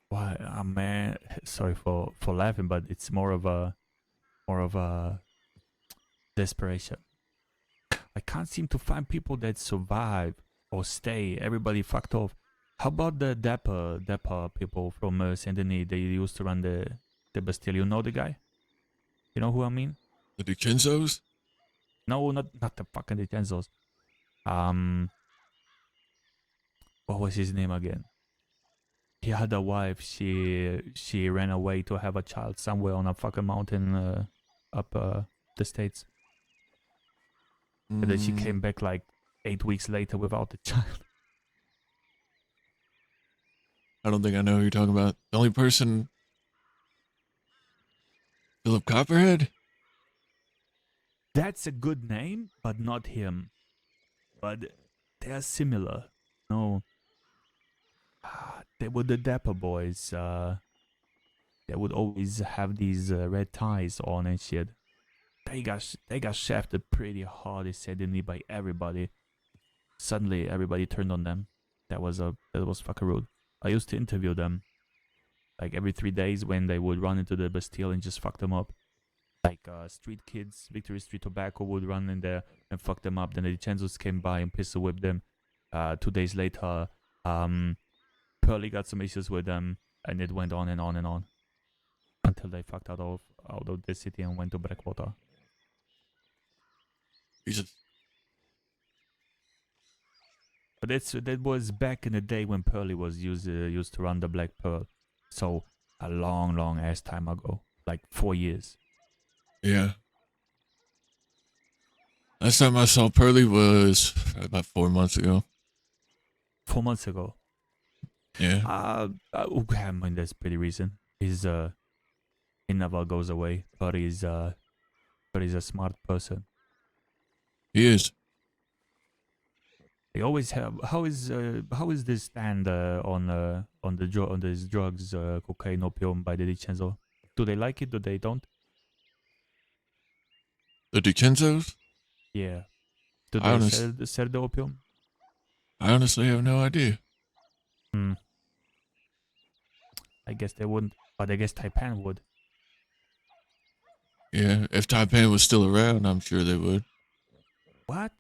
Why, man? Sorry for laughing, but it's more of a desperation. I can't seem to find people that survive or stay. Everybody fucked off. How about the Dapper people from Saint Denis? They used to run the Bastille. You know the guy? You know who I mean? The DiCenzos? No, not the fucking Detenzos. What was his name again? He had a wife. She ran away to have a child somewhere on a fucking mountain up the States. And then she came back like 8 weeks later without a child. I don't think I know who you're talking about. The only person... Philip Copperhead? That's a good name, but not him. But they're similar. No. They were the Dapper boys. They would always have these red ties on and shit. They got shafted pretty hard, they said, didn't they, by everybody. Suddenly everybody turned on them. That was fucking rude. I used to interview them like every 3 days when they would run into the Bastille and just fuck them up. Like street kids, Victory Street Tobacco would run in there and fuck them up. Then the Dicenzos came by and pistol whipped them. 2 days later, Pearly got some issues with them, and it went on and on and on until they fucked out of the city and went to Blackwater. Jesus. But that was back in the day when Pearly was used to run the Black Pearl. So a long ass time ago, like 4 years. Yeah. Last time I saw Pearly was about 4 months ago. 4 months ago. Yeah. I mean, that's pretty recent. He never goes away. But he's a smart person. He is. They always have. How is this stand on these drugs, cocaine, opium by the Dicenzo? Do they like it? Do they don't? The DiCenzos? Yeah. Do I they sell the opium? I honestly have no idea. I guess they wouldn't, but I guess Taipan would. Yeah, if Taipan was still around, I'm sure they would. What?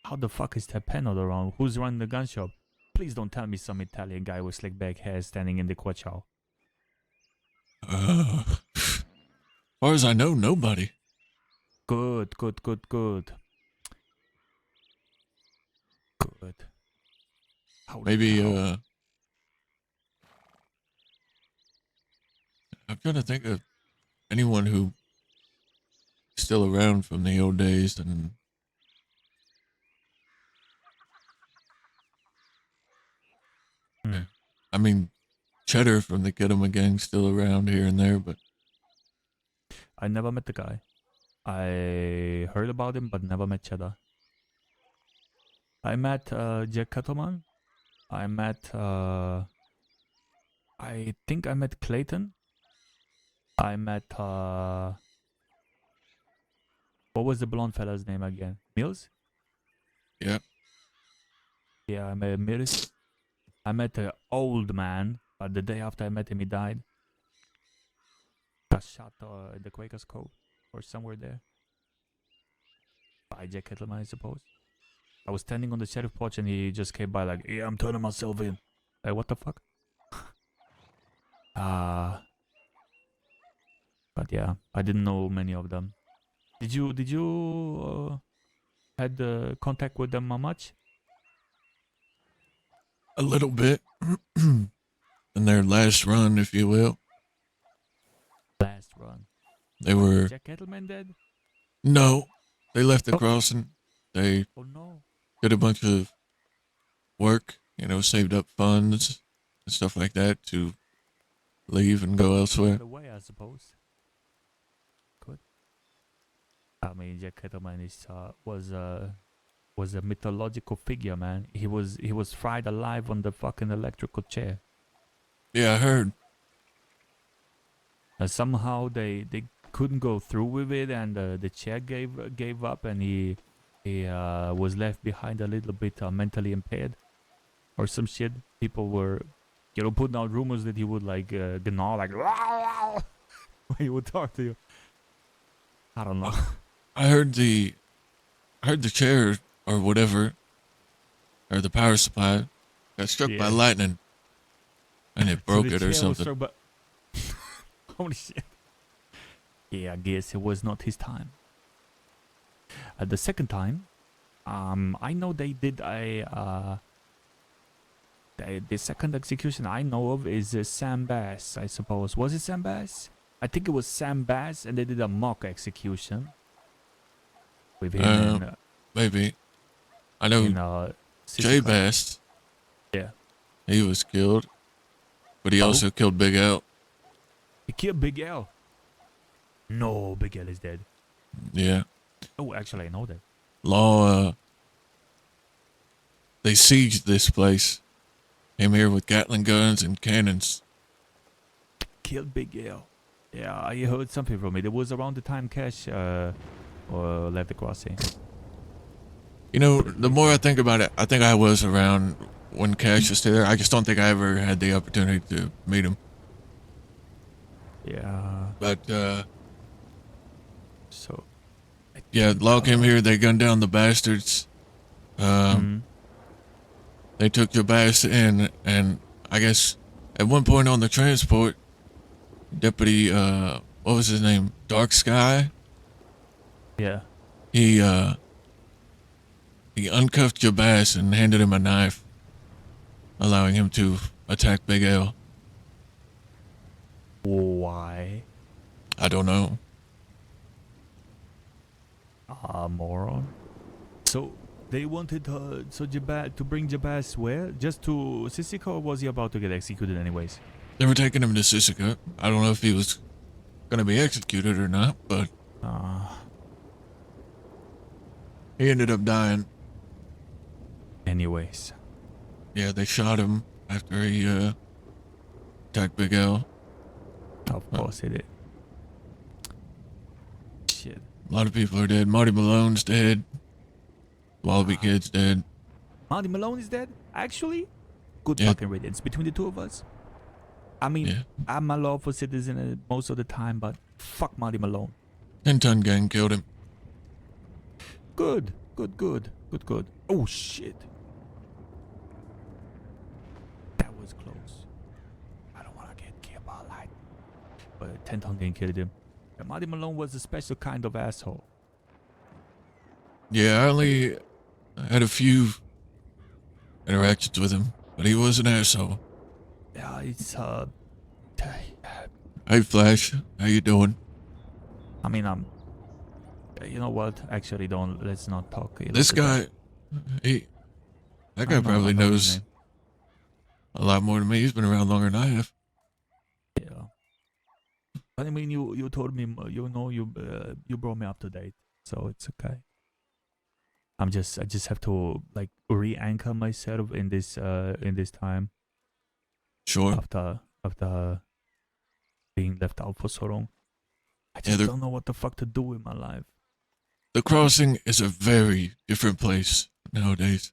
How the fuck is Taipan not around? Who's running the gun shop? Please don't tell me some Italian guy with slick back hair standing in the quachao. As far as I know, nobody. Good. How Maybe, the hell? I'm trying to think of anyone who is still around from the old days and I mean, Cheddar from the Get 'em Gang still around here and there, but I never met the guy. I heard about him, but never met Cheddar. I met Jack Cattleman. I met I think I met Clayton. I met what was the blonde fella's name again? Mills? yeah. Yeah, I met Mills. I met an old man, but the day after I met him, he died. Got shot at the Quakers Cove or somewhere there. By Jack Kettleman, I suppose. I was standing on the sheriff porch and he just came by like, yeah, I'm turning myself in. Like, what the fuck? But yeah, I didn't know many of them. Did you had contact with them much? A little bit. In their last run, if you will. Last run. They were... Jack Kettleman dead? No. They left the Oh. crossing. They Oh no. did a bunch of work, you know, saved up funds and stuff like that to leave and go elsewhere. Get away, I suppose. Good. I mean, Jack Kettleman was a mythological figure, man. He was fried alive on the fucking electrical chair. Yeah, I heard. Somehow they couldn't go through with it, and the chair gave up, and he was left behind a little bit mentally impaired, or some shit. People were, putting out rumors that he would like gnaw like when he would talk to you. I don't know. I heard the chair or whatever, or the power supply got struck by Yeah. lightning, and it So broke the it or chair was something. struck Holy shit. Yeah, I guess it was not his time. The second time, I know they did a the second execution I know of is Sam Bass, I suppose. Was it Sam Bass? I think it was Sam Bass, and they did a mock execution with him Maybe. I know in Jay Sissy Club. Bass. Yeah. He was killed, but he Oh. also killed Big L. He killed Big L. No, Big L is dead. Yeah. Oh, actually, I know that. Law, they sieged this place. Came here with Gatling guns and cannons. Killed Big L. Yeah, I heard something from it. It was around the time Cash left the crossing. You know, the more I think about it, I think I was around when Cash was still there. I just don't think I ever had the opportunity to meet him. Yeah. But, So. yeah, Law came here. They gunned down the bastards. Mhm. They took Jabaz in, and I guess at one point on the transport, Deputy, what was his name? Dark Sky? Yeah. He uncuffed Jabaz and handed him a knife, allowing him to attack Big L. Why? I don't know. Moron. So they wanted to bring Jabaz where? Just to Sissika, or was he about to get executed anyways? They were taking him to Sissika. I don't know if he was going to be executed or not, but he ended up dying. Anyways. Yeah, they shot him after he attacked Big L. Of course he did. Shit. A lot of people are dead. Marty Malone's dead. Wallaby Kid's dead. Marty Malone is dead? Actually? Good Yeah. fucking riddance between the two of us. I mean, Yeah. I'm a lawful citizen most of the time, but fuck Marty Malone. 10-ton gang killed him. Good. Oh shit. That was close. I don't want to get killed by light. But 10-ton didn't kill him. And Marty Malone was a special kind of asshole. Yeah, I only had a few interactions with him, but he was an asshole. Yeah, it's Hey, Flash, how you doing? I mean, you know what? Actually, let's not talk. This guy, that guy probably his knows name. a lot more than me. He's been around longer than I have. Yeah. But I mean, you told me, you brought me up to date, so it's okay. I just have to like re-anchor myself in this time Sure. after being left out for so long. I just don't know what the fuck to do with my life. The Crossing is a very different place nowadays.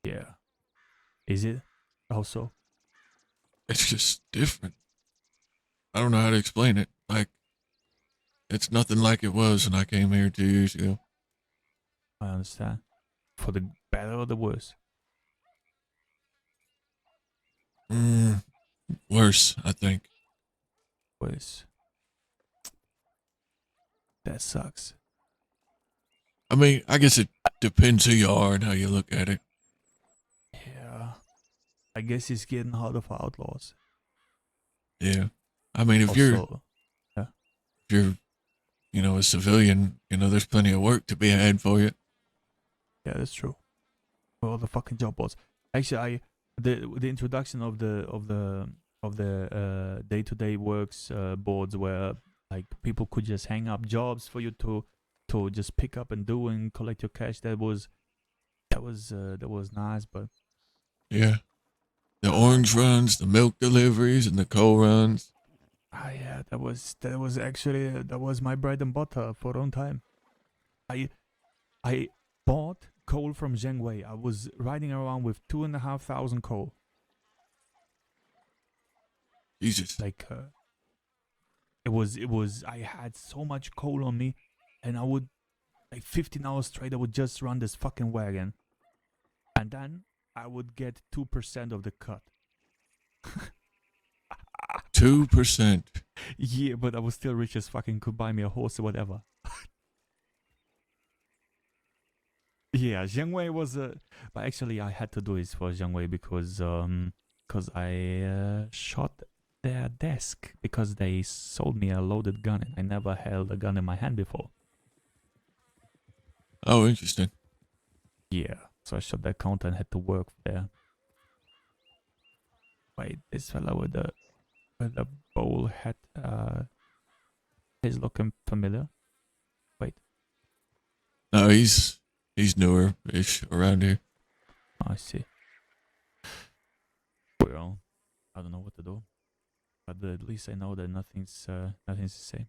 Yeah. Is it also? It's just different. I don't know how to explain it. Like, it's nothing like it was when I came here 2 years ago. I understand. For the better or the worse? Worse, I think. Worse. That sucks. I mean, I guess it depends who you are and how you look at it. Yeah. I guess it's getting harder for outlaws. Yeah. I mean, if you're Also, a civilian, there's plenty of work to be had for you. yeah, that's true. Well, the fucking job boards. Actually, the introduction of the day-to-day works boards where like people could just hang up jobs for you to just pick up and do and collect your cash. That was nice, but Yeah. The orange runs, the milk deliveries, and the coal runs. yeah, that was actually that was my bread and butter for a long time. I bought coal from Zhengwei. I was riding around with 2,500 coal. Jesus. Like it was I had so much coal on me, and I would like 15 hours straight I would just run this fucking wagon, and then I would get 2% of the cut. 2%. Yeah, but I was still rich as fucking, could buy me a horse or whatever. Yeah, Zhengwei was but actually I had to do this for Zhengwei because I shot their desk because they sold me a loaded gun and I never held a gun in my hand before. Oh, interesting. Yeah, so I shot their counter and had to work there. Wait, this fella with the bowl hat, he's looking familiar. Wait, No, he's newer-ish around here. I see. Well, I don't know what to do, but at least I know that nothing's the same.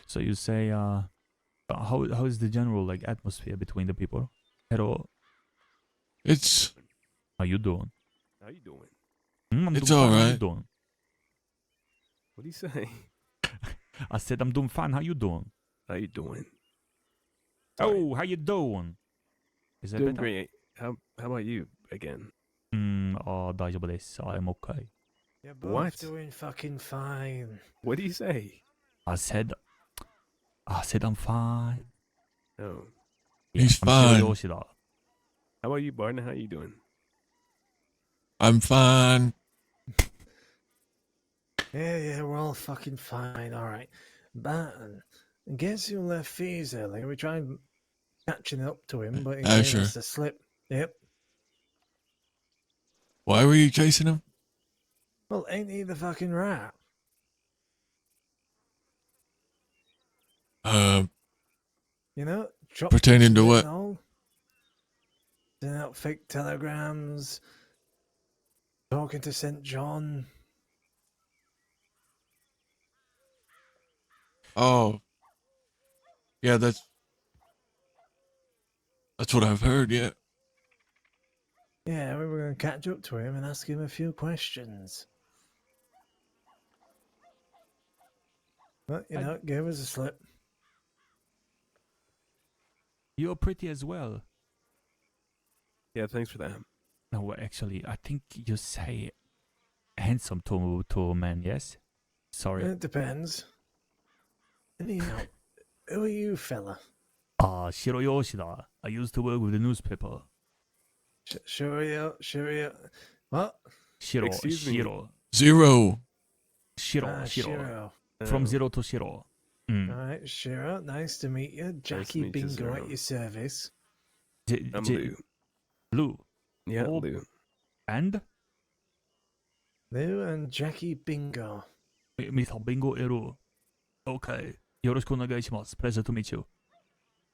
So you say, how is the general like atmosphere between the people? Hello, It's how you doing? How you doing? I'm It's doing fine. How you alright. doing? What do you say? I said I'm doing fine. How you doing? How you doing? Oh, how you doing? Is that Doing better? great. How about you again? 大丈夫です. I'm okay. You're both What? doing fucking fine. What do you say? I said I'm fine. Oh. He's I'm fine. 白吉だ. How about you, Barton? How you doing? I'm fine. Yeah, we're all fucking fine. All right. Barton, guess who left fees earlier? We tried catching up to him, but he gave Asher. us a slip. Yep. Why were you chasing him? Well, ain't he the fucking rat? You know, chopped Pertaining and to split what? and all. Sending out fake telegrams. Talking to St. John. Oh. Yeah, that's what I've heard, yeah. Yeah, we were going to catch up to him and ask him a few questions. But, gave us a slip. You're pretty as well. Yeah, thanks for that. No, actually, I think you say handsome to a man. Yes. Sorry. It depends. Anyhow, who are you, fella? Shiroyoshi da. I used to work with the newspaper. Shirio. What? Excuse me. Shiro. Zero. Shiro. Shiro. From Oh. zero to Shiro. Alright, Shiro, nice to meet you. Jackie meet you, Bingo Zero. at your service. I'm Lou. Lou. Yeah, Oh. Lou. And? Lou and Jackie Bingo. Mr. Bingo Eru. Okay. Yoroshiku onegaishimasu. Pleasure to meet you.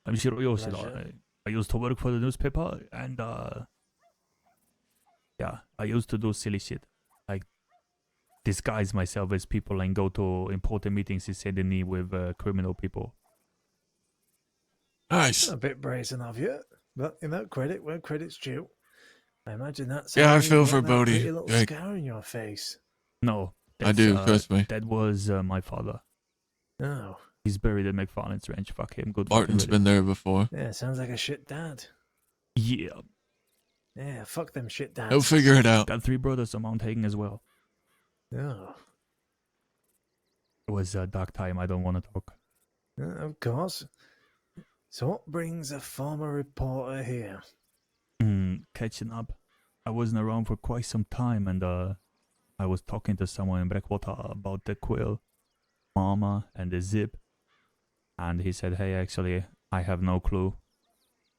I'm Shiroyoshi da. Pleasure. I used to work for the newspaper and yeah, I used to do silly shit. Like disguise myself as people and go to important meetings in Saint Denis with criminal people. Nice. A bit brazen of you, but credit where credit's due. I imagine that's Yeah, how I you feel got for that Bodie. pretty little Like, scar on your face. No. I do, trust me. That was my father. Oh, He's buried at McFarlane's Ranch. Fuck him. Good Barton's fucking been there before. yeah, sounds like a shit dad. Yeah. Yeah, fuck them shit dads. He'll figure it out. Got 3 brothers on Mount Hagen as well. Oh, It was a dark time. I don't want to talk. of course. So what brings a former reporter here? Catching up. I wasn't around for quite some time, and I was talking to someone in Blackwater about the quill, Mama, and the zip, and he said, "Hey, actually, I have no clue,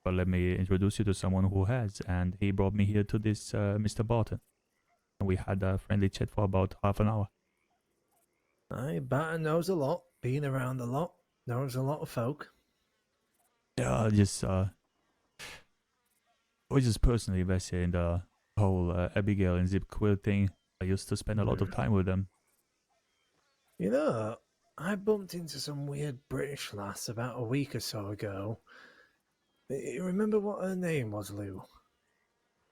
but let me introduce you to someone who has." And he brought me here to this Mr. Barton, and we had a friendly chat for about half an hour. Aye, Barton knows a lot, been around a lot, knows a lot of folk. Yeah, I was just personally invested in the whole Abigail and Zip Quill thing. I used to spend a lot of time with them. You know, I bumped into some weird British lass about a week or so ago. You remember what her name was, Lou?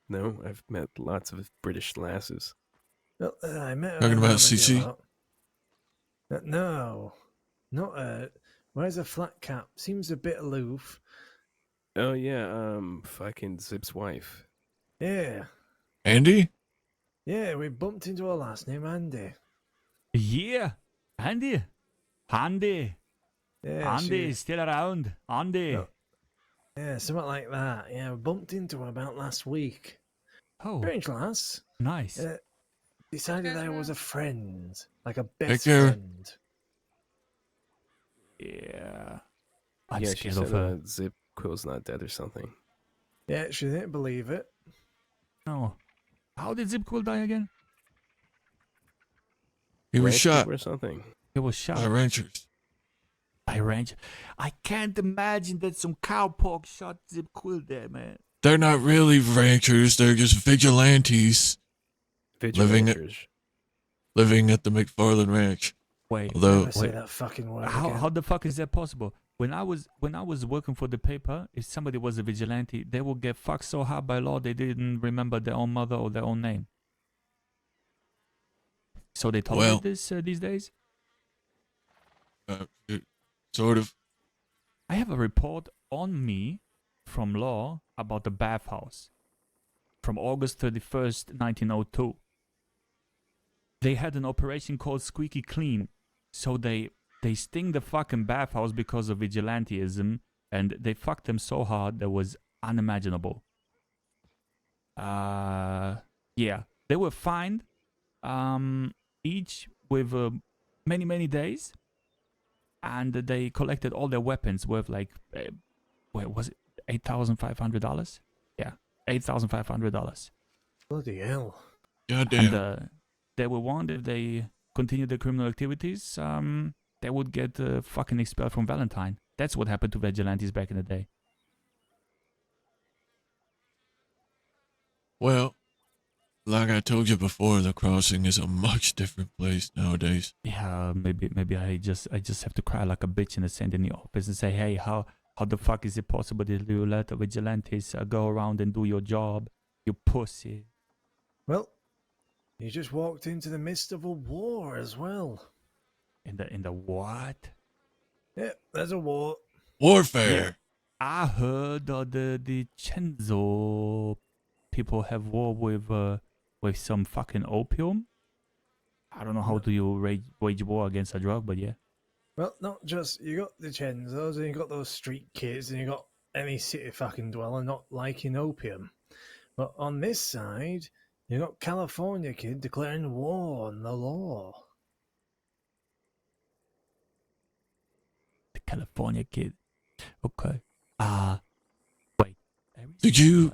No, I've met lots of British lasses. Well, I met her Talking in about Armadillo. CC? No, not her. Wears a flat cap, seems a bit aloof. Oh yeah, fucking Zip's wife. Yeah, Andy? yeah, we bumped into her last name, Andy. Yeah, Andy. Andy. Yeah, Andy she, is still around. Andy. No. Yeah, something like that. Yeah, we bumped into her about last week. Oh, Strange lass. nice. Decided I was a friend, like a Take best care. friend. Yeah. I'm Yeah, she scared said of her. Zip Quill's not dead or something. Yeah, she didn't believe it. No. How did Zip Quill die again? He was Ranch shot people or something. He was shot by ranchers. by ranch. I can't imagine that some cowpoke shot Zip Quill there, man. They're not really ranchers. They're just vigilantes Vigilanters. living at the McFarland Ranch. Wait. Although, Never say wait. that fucking word How again. the fuck is that possible? When I was working for the paper, if somebody was a vigilante, they would get fucked so hard by law they didn't remember their own mother or their own name. So they tolerate Well- this these days. sort of. I have a report on me from law about the bathhouse from August 31st, 1902. They had an operation called Squeaky Clean. So they sting the fucking bathhouse because of vigilantism, and they fucked them so hard that was unimaginable. Yeah, they were fined, each with many days, and they collected all their weapons worth like, what was it, $8,500? Yeah, $8,500. Bloody hell. Goddamn. And they were warned if they continued their criminal activities, they would get fucking expelled from Valentine. That's what happened to vigilantes back in the day. Well, like I told you before, the crossing is a much different place nowadays. Yeah, maybe I just have to cry like a bitch in the sand in the office and say, hey, how the fuck is it possible that you let the vigilantes go around and do your job, you pussy? Well, you just walked into the midst of a war as well. In the what? Yeah, there's a war. Warfare. I heard the Chenzo people have war with some fucking opium. I don't know how do you wage war against a drug, but yeah. Well, not just, you got the Chenzos and you got those street kids and you got any city fucking dweller not liking opium. But on this side, you got California kid declaring war on the law. The California kid. Okay. Wait. Did you-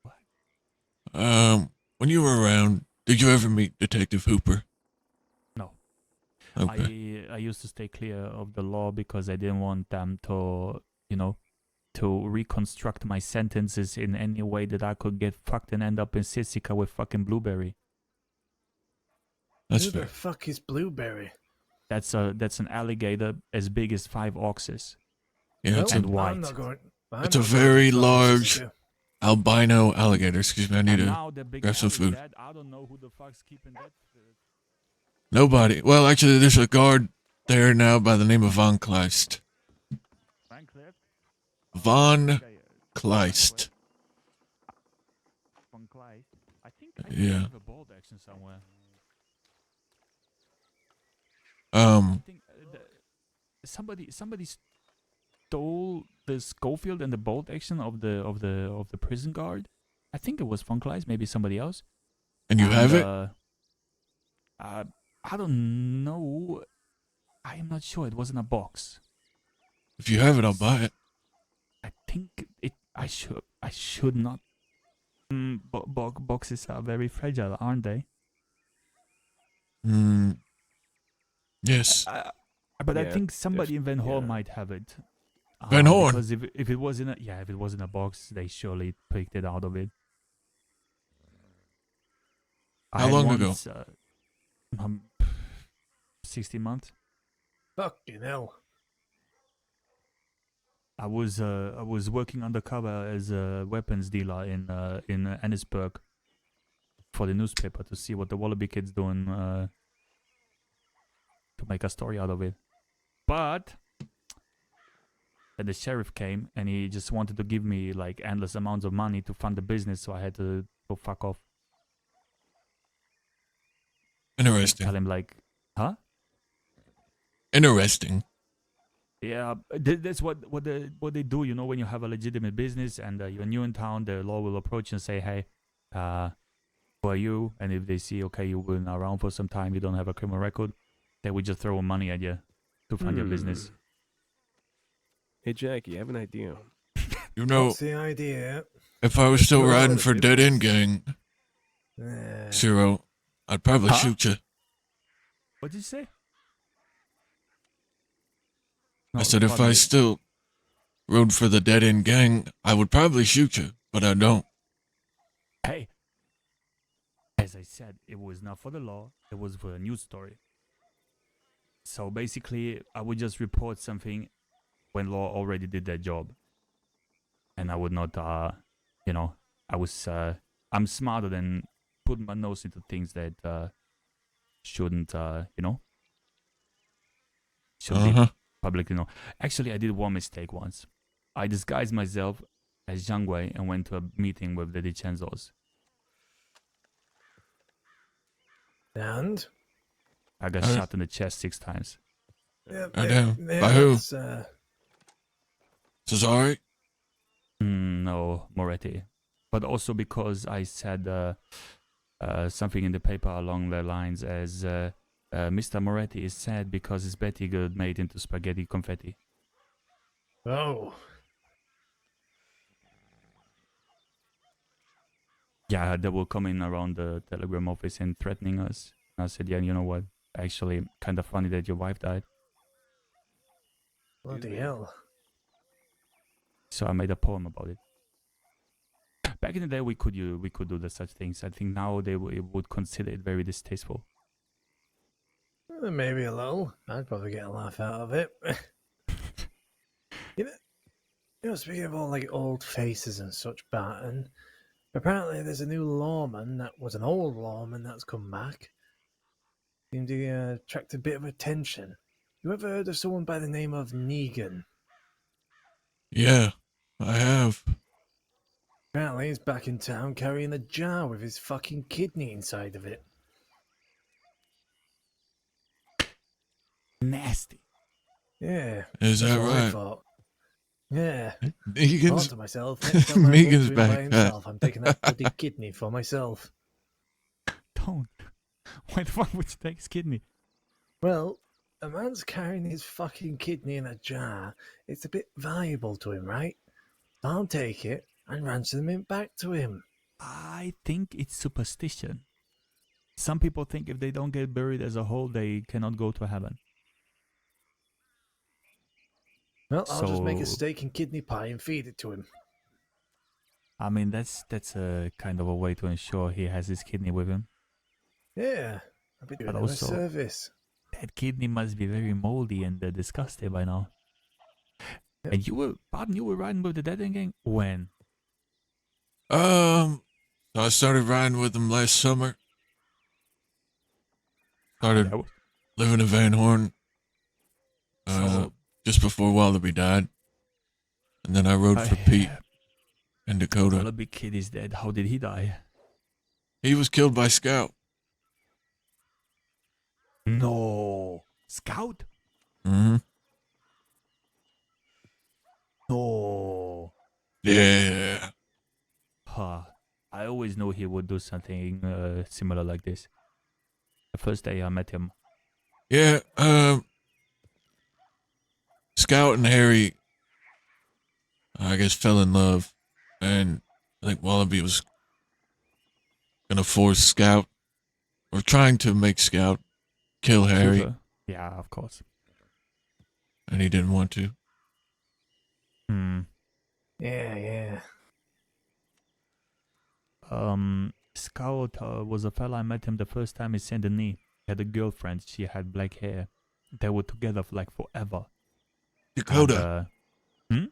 What? When you were around, did you ever meet Detective Hooper? No. Okay. I used to stay clear of the law because I didn't want them to, to reconstruct my sentences in any way that I could get fucked and end up in Sisika with fucking Blueberry. That's Who fair. the fuck is Blueberry? That's an alligator as big as 5 oxes. Yeah, it's and a, white. I'm not going. I'm It's a not going very to large- Francisco. albino alligator. Excuse me, I need And to now the big grab some L is food. dead. I don't know who the fuck's keeping that. Nobody. Well, actually, there's a guard there now by the name of Von Kleist. Frank Cliff? Von Okay, Kleist. Von Kleist. I think Yeah. I have a bolt action somewhere. I think somebody stole the Schofield and the bolt action of the prison guard. I think it was Funkleis, maybe somebody else. And you have it? I don't know. I am not sure. It was in a box. If you have it, I'll buy it. I think it. I should not. Boxes are very fragile, aren't they? Yes. But I Yeah, think somebody in Van Horn yeah. might have it. Van Horn? Because if it was in a box, they surely picked it out of it. How long ago? 16 months. Fucking hell. I was working undercover as a weapons dealer in Annisburg for the newspaper to see what the Wallaby kids doing to make a story out of it. But then the sheriff came and he just wanted to give me like endless amounts of money to fund the business, so I had to go fuck off. Interesting. Tell him like, huh? Interesting. Yeah, that's what they do. You know, when you have a legitimate business and you're new in town, the law will approach you and say, "Hey, who are you?" And if they see, okay, you've been around for some time, you don't have a criminal record, they will just throw money at you to fund your business. Hey, Jackie, I have an idea. You know, What's the idea? if I was still Well, riding if for it Dead was- End Gang, Zero, I'd probably Huh? shoot you. What did you say? I said if pardon I me. still rode for the Dead End Gang, I would probably shoot you, but I don't. Hey, as I said, it was not for the law. It was for a news story. So basically, I would just report something when law already did their job, and I would not, I'm smarter than putting my nose into things that shouldn't, shouldn't be publicly known. Actually, I did one mistake once. I disguised myself as Zhang Wei and went to a meeting with the DiCenzos. And? I got shot in the chest 6 times. Yeah, I know. By who? Cesare? No, Moretti. But also because I said something in the paper along the lines as Mr. Moretti is sad because his Betty got made into spaghetti confetti. Oh. Yeah, they were coming around the telegram office and threatening us. And I said, yeah, you know what? Actually, kind of funny that your wife died. Bloody hell. So I made a poem about it. Back in the day, we could do such things. I think now they would consider it very distasteful. Maybe a little. I'd probably get a laugh out of it. you know, speaking of all like old faces and such, Barton, apparently there's a new lawman that was an old lawman that's come back. Seemed to attract a bit of attention. You ever heard of someone by the name of Negan? Yeah, I have. Apparently he's back in town carrying a jar with his fucking kidney inside of it. Nasty. Yeah. Is that's that what I right? thought. Yeah. Thought Negan's, to myself, next time I Negan's run to him by back. himself, I'm taking that bloody kidney for myself. Don't. Why the fuck would you take his kidney? Well, a man's carrying his fucking kidney in a jar. It's a bit valuable to him, right? I'll take it and ransom it back to him. I think it's superstition. Some people think if they don't get buried as a whole, they cannot go to heaven. Well, I'll just make a So- steak and kidney pie and feed it to him. I mean, that's a kind of a way to ensure he has his kidney with him. Yeah, I'll be doing But him a also- service. That kidney must be very moldy and disgusting by now. Yep. And you were riding with the Dead End Gang? When? So I started riding with them last summer. Started That was- living in Van Horn. So- Just before WildRP died. And then I rode for Pete in Dakota. Well, a big kid is dead. How did he die? He was killed by Scout. No. Scout? Mm-hmm. No. Yeah. Huh. I always knew he would do something similar like this. The first day I met him. Yeah, Scout and Harry, I guess, fell in love, and I think Wallaby was gonna force Scout, or trying to make Scout kill Harry, Shoot her. Yeah, of course. and he didn't want to. Hmm. Yeah. Scout was a fella I met him the first time in Saint Denis. He had a girlfriend. She had black hair. They were together for like forever. Dakota. And,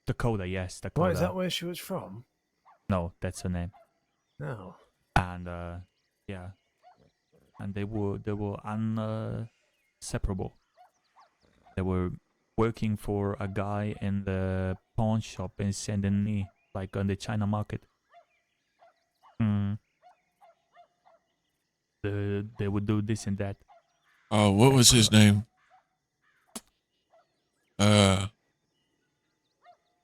Dakota, yes, Dakota. What, is that where she was from? No, that's her name. No. And yeah, and they were inseparable. They were working for a guy in the pawn shop in Saint Denis, like on the China market. They would do this and that. Oh, what was his name? The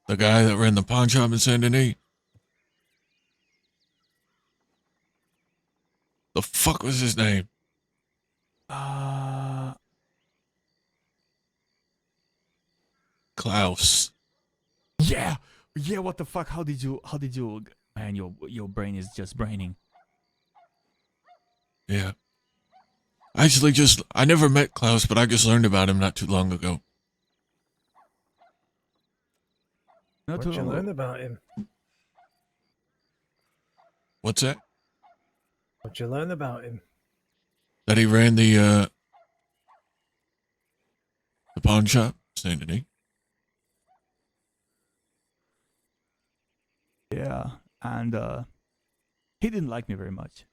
guy that ran the pawn shop in Saint Denis. The fuck was his name? Klaus. Yeah, what the fuck? How did you, man, your brain is just braining. Yeah. I never met Klaus, but I just learned about him not too long ago. Not What'd too you long learn ago. about him? What's that? What'd you learn about him? That he ran the pawn shop, Saint Denis. Yeah, and he didn't like me very much.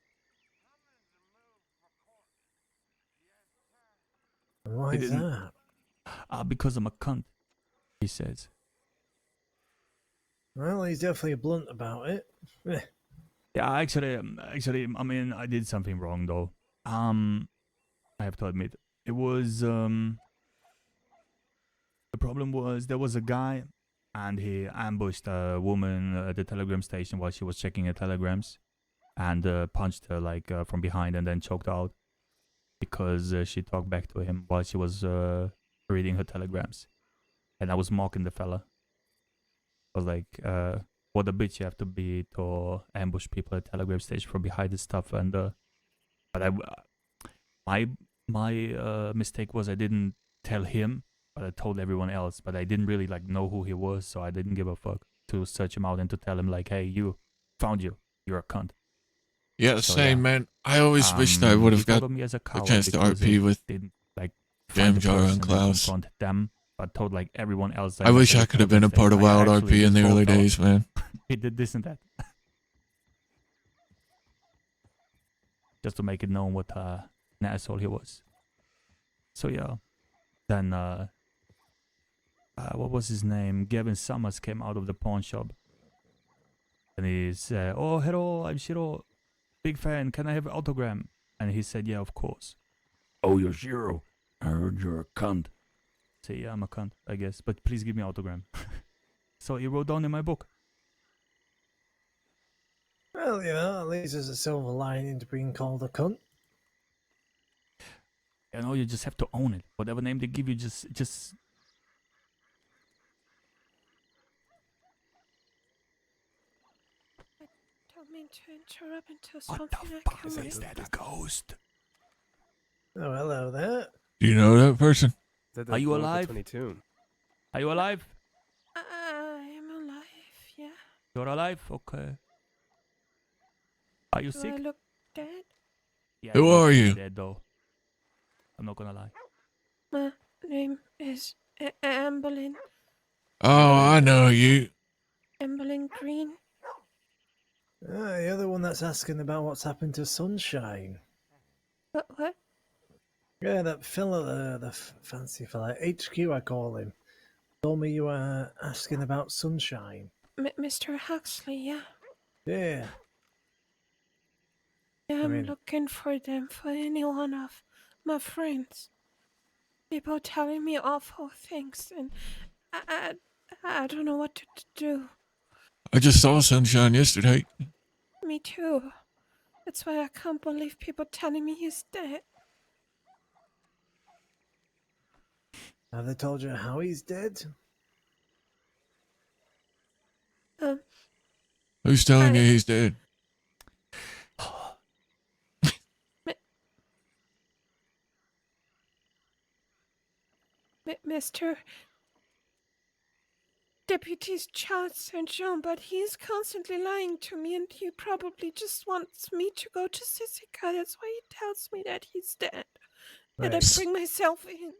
Why He is didn't. that? Because I'm a cunt, he says. Well, he's definitely blunt about it. Yeah, actually, I mean, I did something wrong though. I have to admit, it was the problem was there was a guy, and he ambushed a woman at the telegram station while she was checking her telegrams, and punched her like from behind and then choked out because she talked back to him while she was reading her telegrams, and I was mocking the fella. I was like, what a bitch you have to be to ambush people at telegram station from behind and stuff. And but my mistake was I didn't tell him, but I told everyone else. But I didn't really like know who he was, so I didn't give a fuck to search him out and to tell him like, hey, you're a cunt. Yeah, So, same, yeah. man. I always wished I would He have got thought of me as a a coward chance to because RP he with didn't like Jam find the Jar person and and Klaus. confront them, but told like everyone else. I wish I could have been a part of WildRP in the early days, man. He did this and that. Just to make it known what an asshole he was. So yeah. Then what was his name? Gavin Summers came out of the pawn shop. And he said, oh, hello, I'm Shiro. Big fan, can I have an autogram? And he said, yeah, of course. Oh, you're Shiro. I heard you're a cunt. Say, yeah, I'm a cunt, I guess. But please give me an autogram. So he wrote down in my book. Well, you know, at least there's a silver lining to being called a cunt. You know, you just have to own it. Whatever name they give you, just Don't mean to interrupt into what something the I fuck can't is wait. that, a ghost? Oh, hello there. Do you know that person? Are you alive? 22. Are you alive? I am alive, yeah. You're alive? Okay. Are you Do sick? I look dead? Yeah, Who look are you? dead though. I'm not gonna lie. My name is Amberlyn. Oh, I know you. Amberlyn Green. You're the one that's asking about what's happened to Sunshine. What? Yeah, that fella there, the fancy fella, HQ I call him, told me you were asking about Sunshine. Mr. Huxley, yeah. Yeah. Yeah, I'm mean- looking for them, for any one of my friends. People telling me awful things, and I don't know what to do. I just saw Sunshine yesterday. Me too. That's why I can't believe people telling me he's dead. Have they told you how he's dead? Who's telling you he's dead? Mr. Deputies Charles and Jean, but he's constantly lying to me, and he probably just wants me to go to Sissika. That's why he tells me that he's dead. That I Right. bring myself in.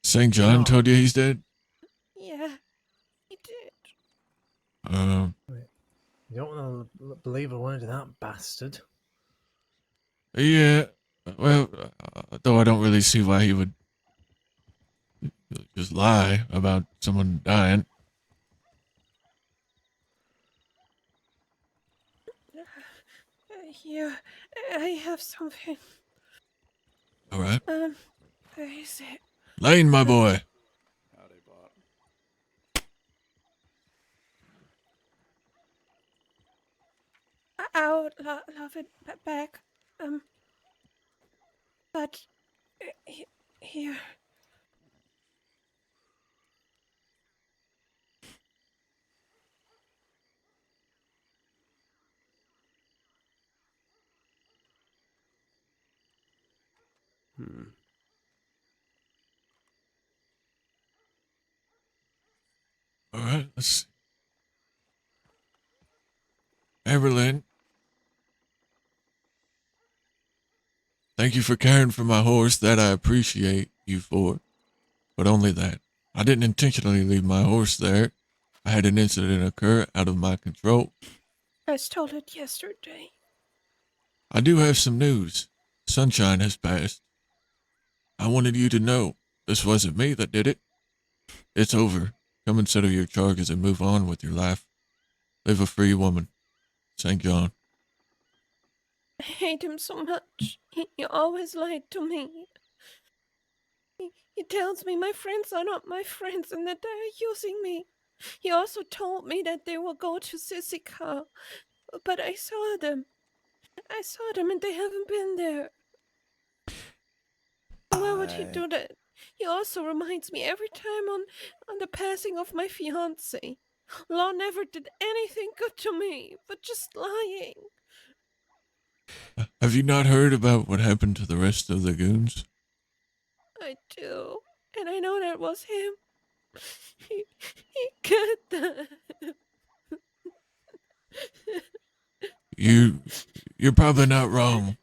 St. John No. told you he's dead? Yeah, he did. You don't want to believe a word of that bastard. Yeah. Well, though I don't really see why he would just lie about someone dying. Here, I have something. All right. Where is it? Lane, my boy. Howdy, Bart. I would love it back. But here. All right, let's see. Evelyn. Thank you for caring for my horse. That I appreciate you for. But only that. I didn't intentionally leave my horse there. I had an incident occur out of my control. I stole it yesterday. I do have some news. Sunshine has passed. I wanted you to know this wasn't me that did it. It's over. Come and settle your charges and move on with your life. Live a free woman. St. John. I hate him so much. He always lied to me. He tells me my friends are not my friends and that they are using me. He also told me that they will go to Sissika, but I saw them. And they haven't been there. Why would he do that? He also reminds me every time on the passing of my fiancé. Law never did anything good to me, but just lying. Have you not heard about what happened to the rest of the goons? I do, and I know that was him. He got that. You're probably not wrong.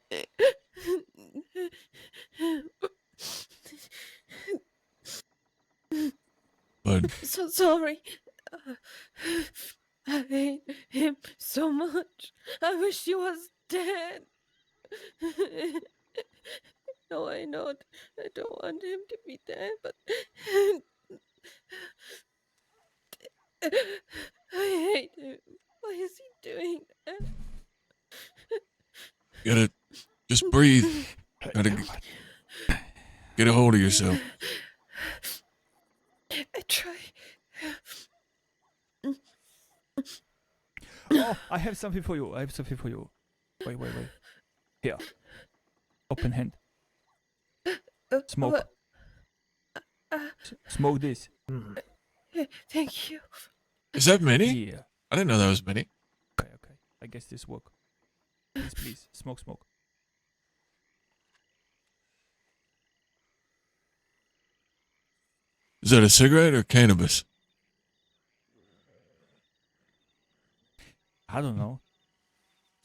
But So sorry. I hate him so much. I wish he was dead. No, I know. I don't want him to be dead, but I hate him. Why is he doing that? gotta just breathe. Gotta get a hold of yourself. I try. Oh, I have something for you. Wait. Here. Open hand. Smoke. Smoke this. Thank you. Is that many? Yeah. I didn't know that was many. Okay. I guess this work. Please. Smoke. Is that a cigarette or cannabis? I don't know.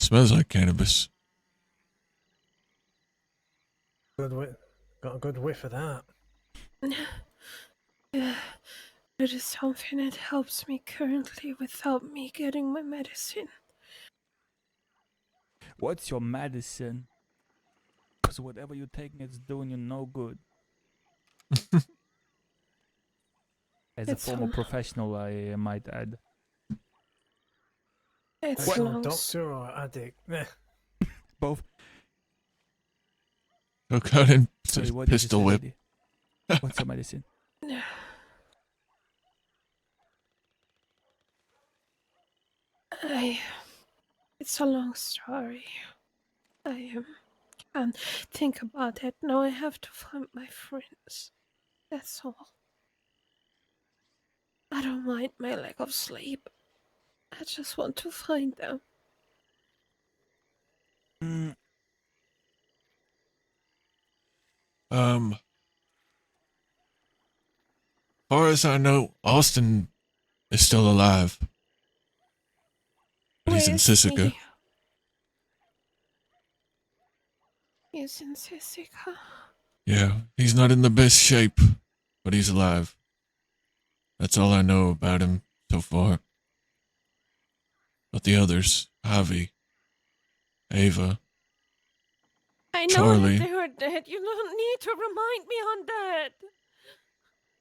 Smells like cannabis. Got a good whiff of that. It is something that helps me currently without me getting my medicine. What's your medicine? Because whatever you're taking, it's doing you no good. As a It's former professional, I might add. It's What, lungs. doctor or addict? Both. Look out and Sorry, what did you pistol say, whip. lady? What's your medicine? It's a long story. I can't think about it. Now I have to find my friends. That's all. I don't mind my lack of sleep. I just want to find them. Mm, Far as I know, Austin is still alive. But he's in Where is Sisika. he? He's in Sisika. Yeah, he's not in the best shape, but he's alive. That's all I know about him so far. But the others, Javi, Ava, I know Charlie. that they were dead. You don't need to remind me on that.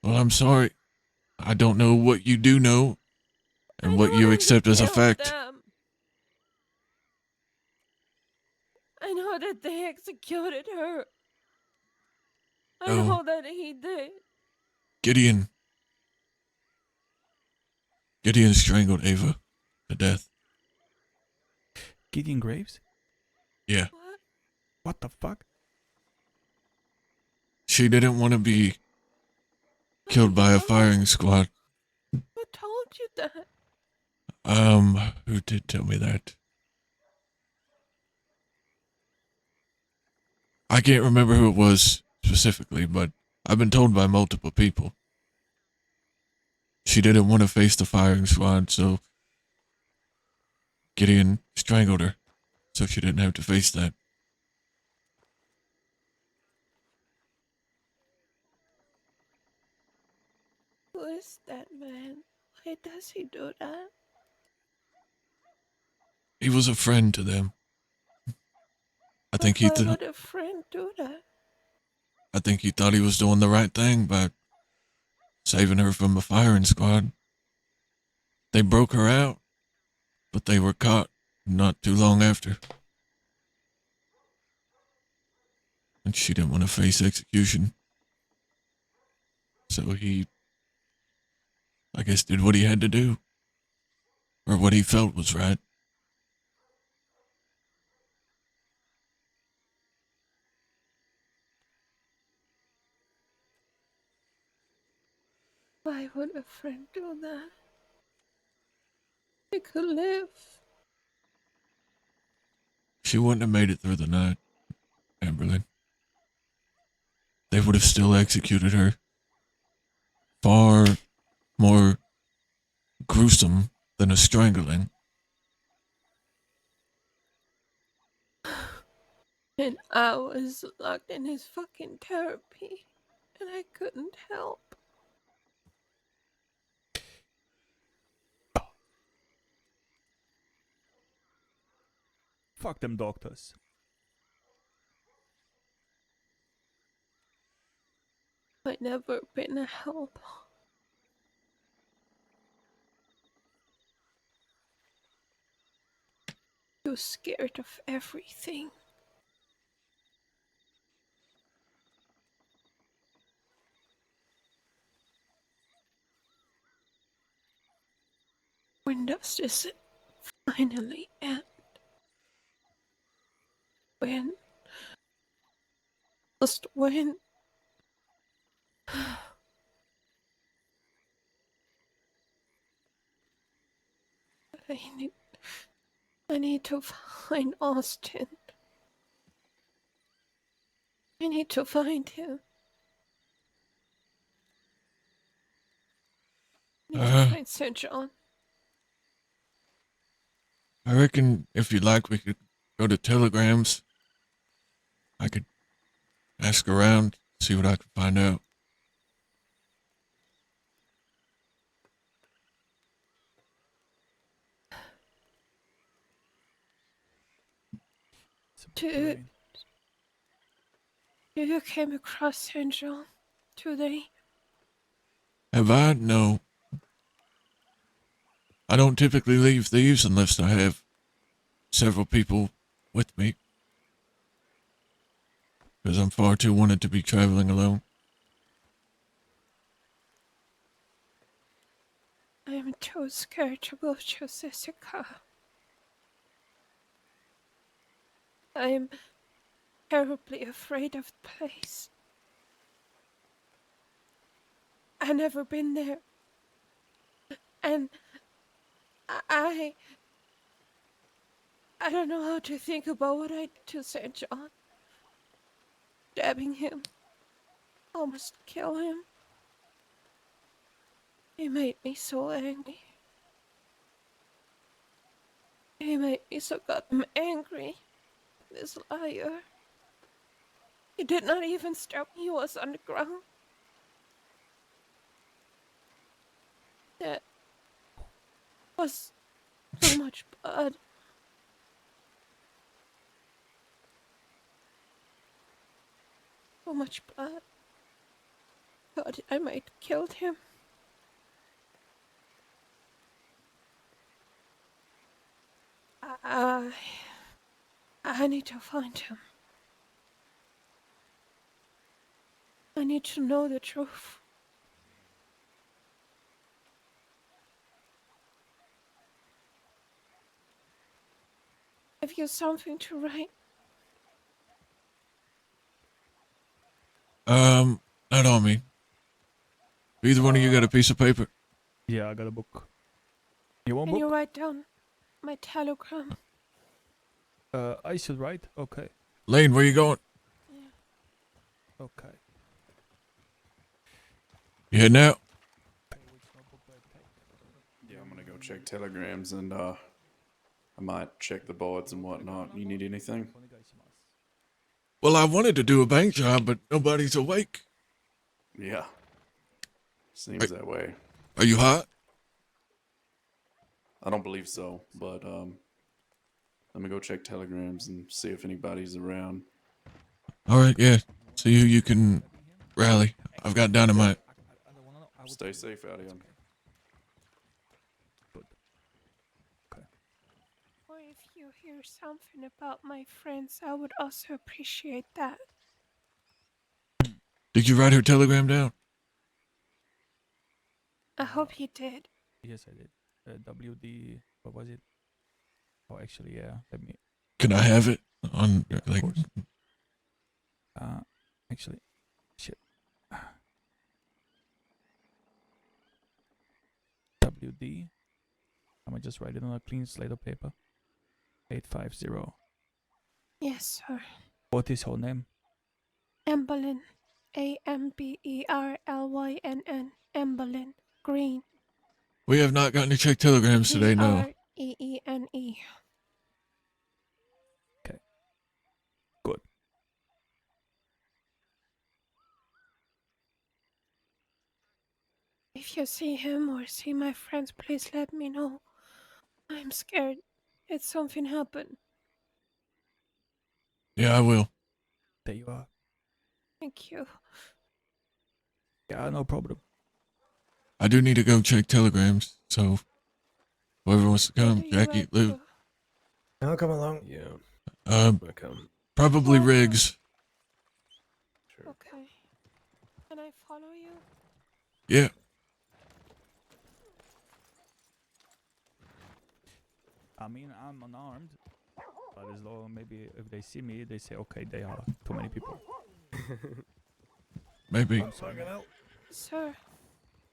Well, I'm sorry. I don't know what you do know and I what know you that accept he as a killed fact. them. I know that they executed her. I No. know that he did. Gideon strangled Ava to death. Gideon Graves? Yeah. What? What the fuck? She didn't want to be I killed don't by a know. firing squad. Who told you that? Who did tell me that? I can't remember who it was specifically, but I've been told by multiple people. She didn't want to face the firing squad, so Gideon strangled her so she didn't have to face that. Who is that man? Why does he do that? He was a friend to them. I think Why would a friend do that? he thought he was doing the right thing by saving her from a firing squad. They broke her out, but they were caught not too long after. And she didn't want to face execution. So he, I guess, did what he had to do. Or what he felt was right. Why would a friend do that? They could live. She wouldn't have made it through the night, Amberlyn. They would have still executed her. Far more gruesome than a strangling. And I was locked in his fucking therapy. And I couldn't help. Fuck them doctors. I never been a help. Too scared of everything. When does this finally end? When? Just when? I need to find Austin. I need to find him. I need to find Sir John. I reckon if you'd like, we could go to telegrams. I could ask around, see what I could find out. Do you came across Sir John today? Have I? No. I don't typically leave thieves unless I have several people with me. Because I'm far too wanted to be traveling alone. I am too scared to go to Jessica. I'm terribly afraid of the place. I've never been there. And I don't know how to think about what I did to St. John. Stabbing him. Almost kill him. He made me so angry. He made me so goddamn angry. This liar. He did not even stab me. He was on the ground. There was so much blood. So much blood. God, I might have killed him. I need to find him. I need to know the truth. Have you something to write? Not on me. Either one of you got a piece of paper? Yeah, I got a book. You want Can you book? write down my telegram? I should write. Okay. Lane, where you going? Okay. You heading out? Yeah, I'm gonna go check telegrams and I might check the boards and whatnot. You need anything? Well, I wanted to do a bank job, but nobody's awake. Yeah. Seems that way. Are you hot? I don't believe so, but let me go check telegrams and see if anybody's around. All right, yeah. See who you can rally. I've got dynamite. Stay safe out here. Or if you hear something about my friends, I would also appreciate that. Did you write her telegram down? I hope you did. Yes, I did. WD. What was it? Oh, actually, yeah. Let me. Can I have it on like? Actually, shit. WD. I'm gonna just write it on a clean slate of paper. 850. Yes, sir. What is her name? Emberlyn. Amberlynn. Emberlyn. Green. We have not gotten to check telegrams today. No. Greene. Okay. Good. If you see him or see my friends, please let me know. I'm scared. It's something happened. Yeah, I will. There you are. Thank you. Yeah, no problem. I do need to go check telegrams. So, whoever wants to come, You Jackie, right Lou. too. I'll come along. Yeah, Um, I come. probably Well, Riggs. Sure. Okay. Can I follow you? Yeah. I mean, I'm unarmed. But as long maybe if they see me, they say, okay, they are too many people. Maybe. I'm sorry. Sir,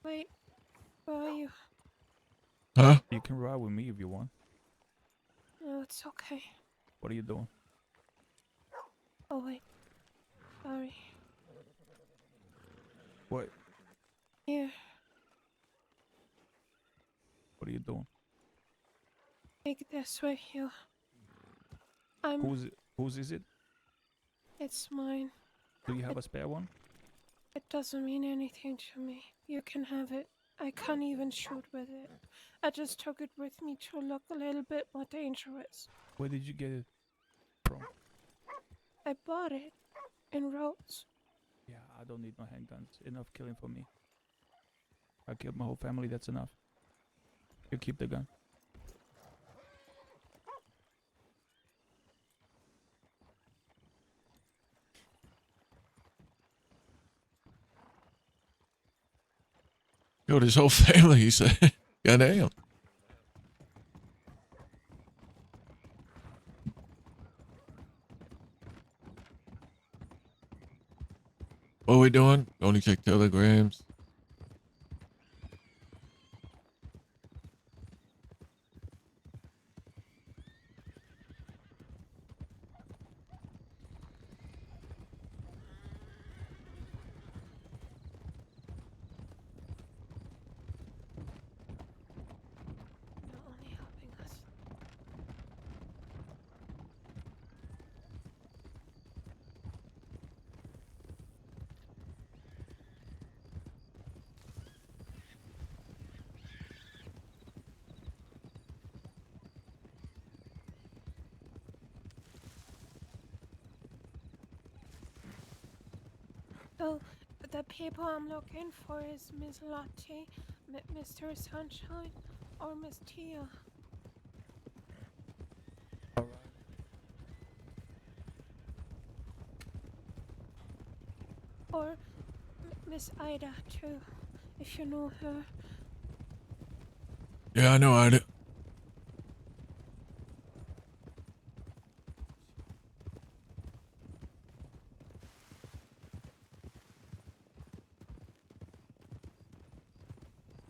wait. Where are you? Huh? You can ride with me if you want. No, it's okay. What are you doing? Oh, wait. Sorry. What? Here, What are you doing? take this right here. Whose is it? It's mine. Do you have a spare one? It doesn't mean anything to me. You can have it. I can't even shoot with it. I just took it with me to look a little bit more dangerous. Where did you get it from? I bought it in Rhodes. Yeah, I don't need no handguns. Enough killing for me. I killed my whole family, that's enough. You keep the gun. Killed his whole family, he said. Goddamn. we doing? Going to check telegrams. You're only helping us. So, the people I'm looking for is Miss Lottie, Mr. Sunshine, or Miss Tia. Or Miss Ida, too, if you know her. Yeah, I know Ida.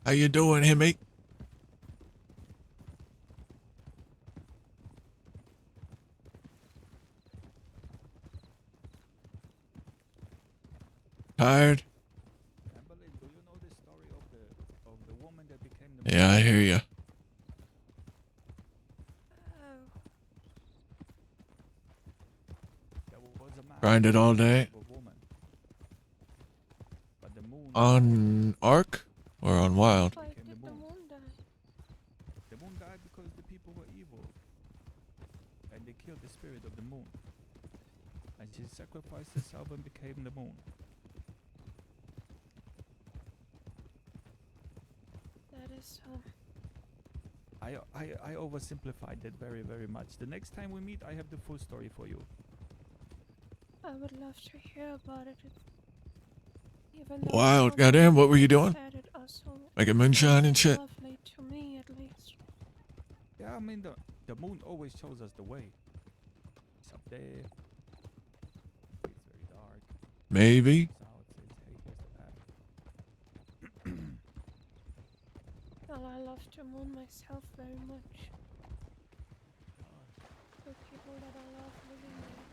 How you doing, Himmy? Tired? Amberley, do you know the story of the woman that became the Yeah, I hear you. Oh, There was a man Grind it all day. of a woman. But the moon On Ark or on Wild? why became did the the moon. moon die? The moon died because the people were evil. And they killed the spirit of the moon. And she sacrificed herself and became the moon. That is I oversimplified that very, very much. The next time we meet, I have the full story for you. I would love to hear about it. Even though Wild, so goddamn, what were you people doing? said it also Making moonshine and wasn't shit? lovely to me, at least. Yeah, I mean, the moon always shows us the way. It's up there. It's very dark. Maybe. It's out, says, hey, here's the path. Well, I love the moon myself very much. The people that I love living there.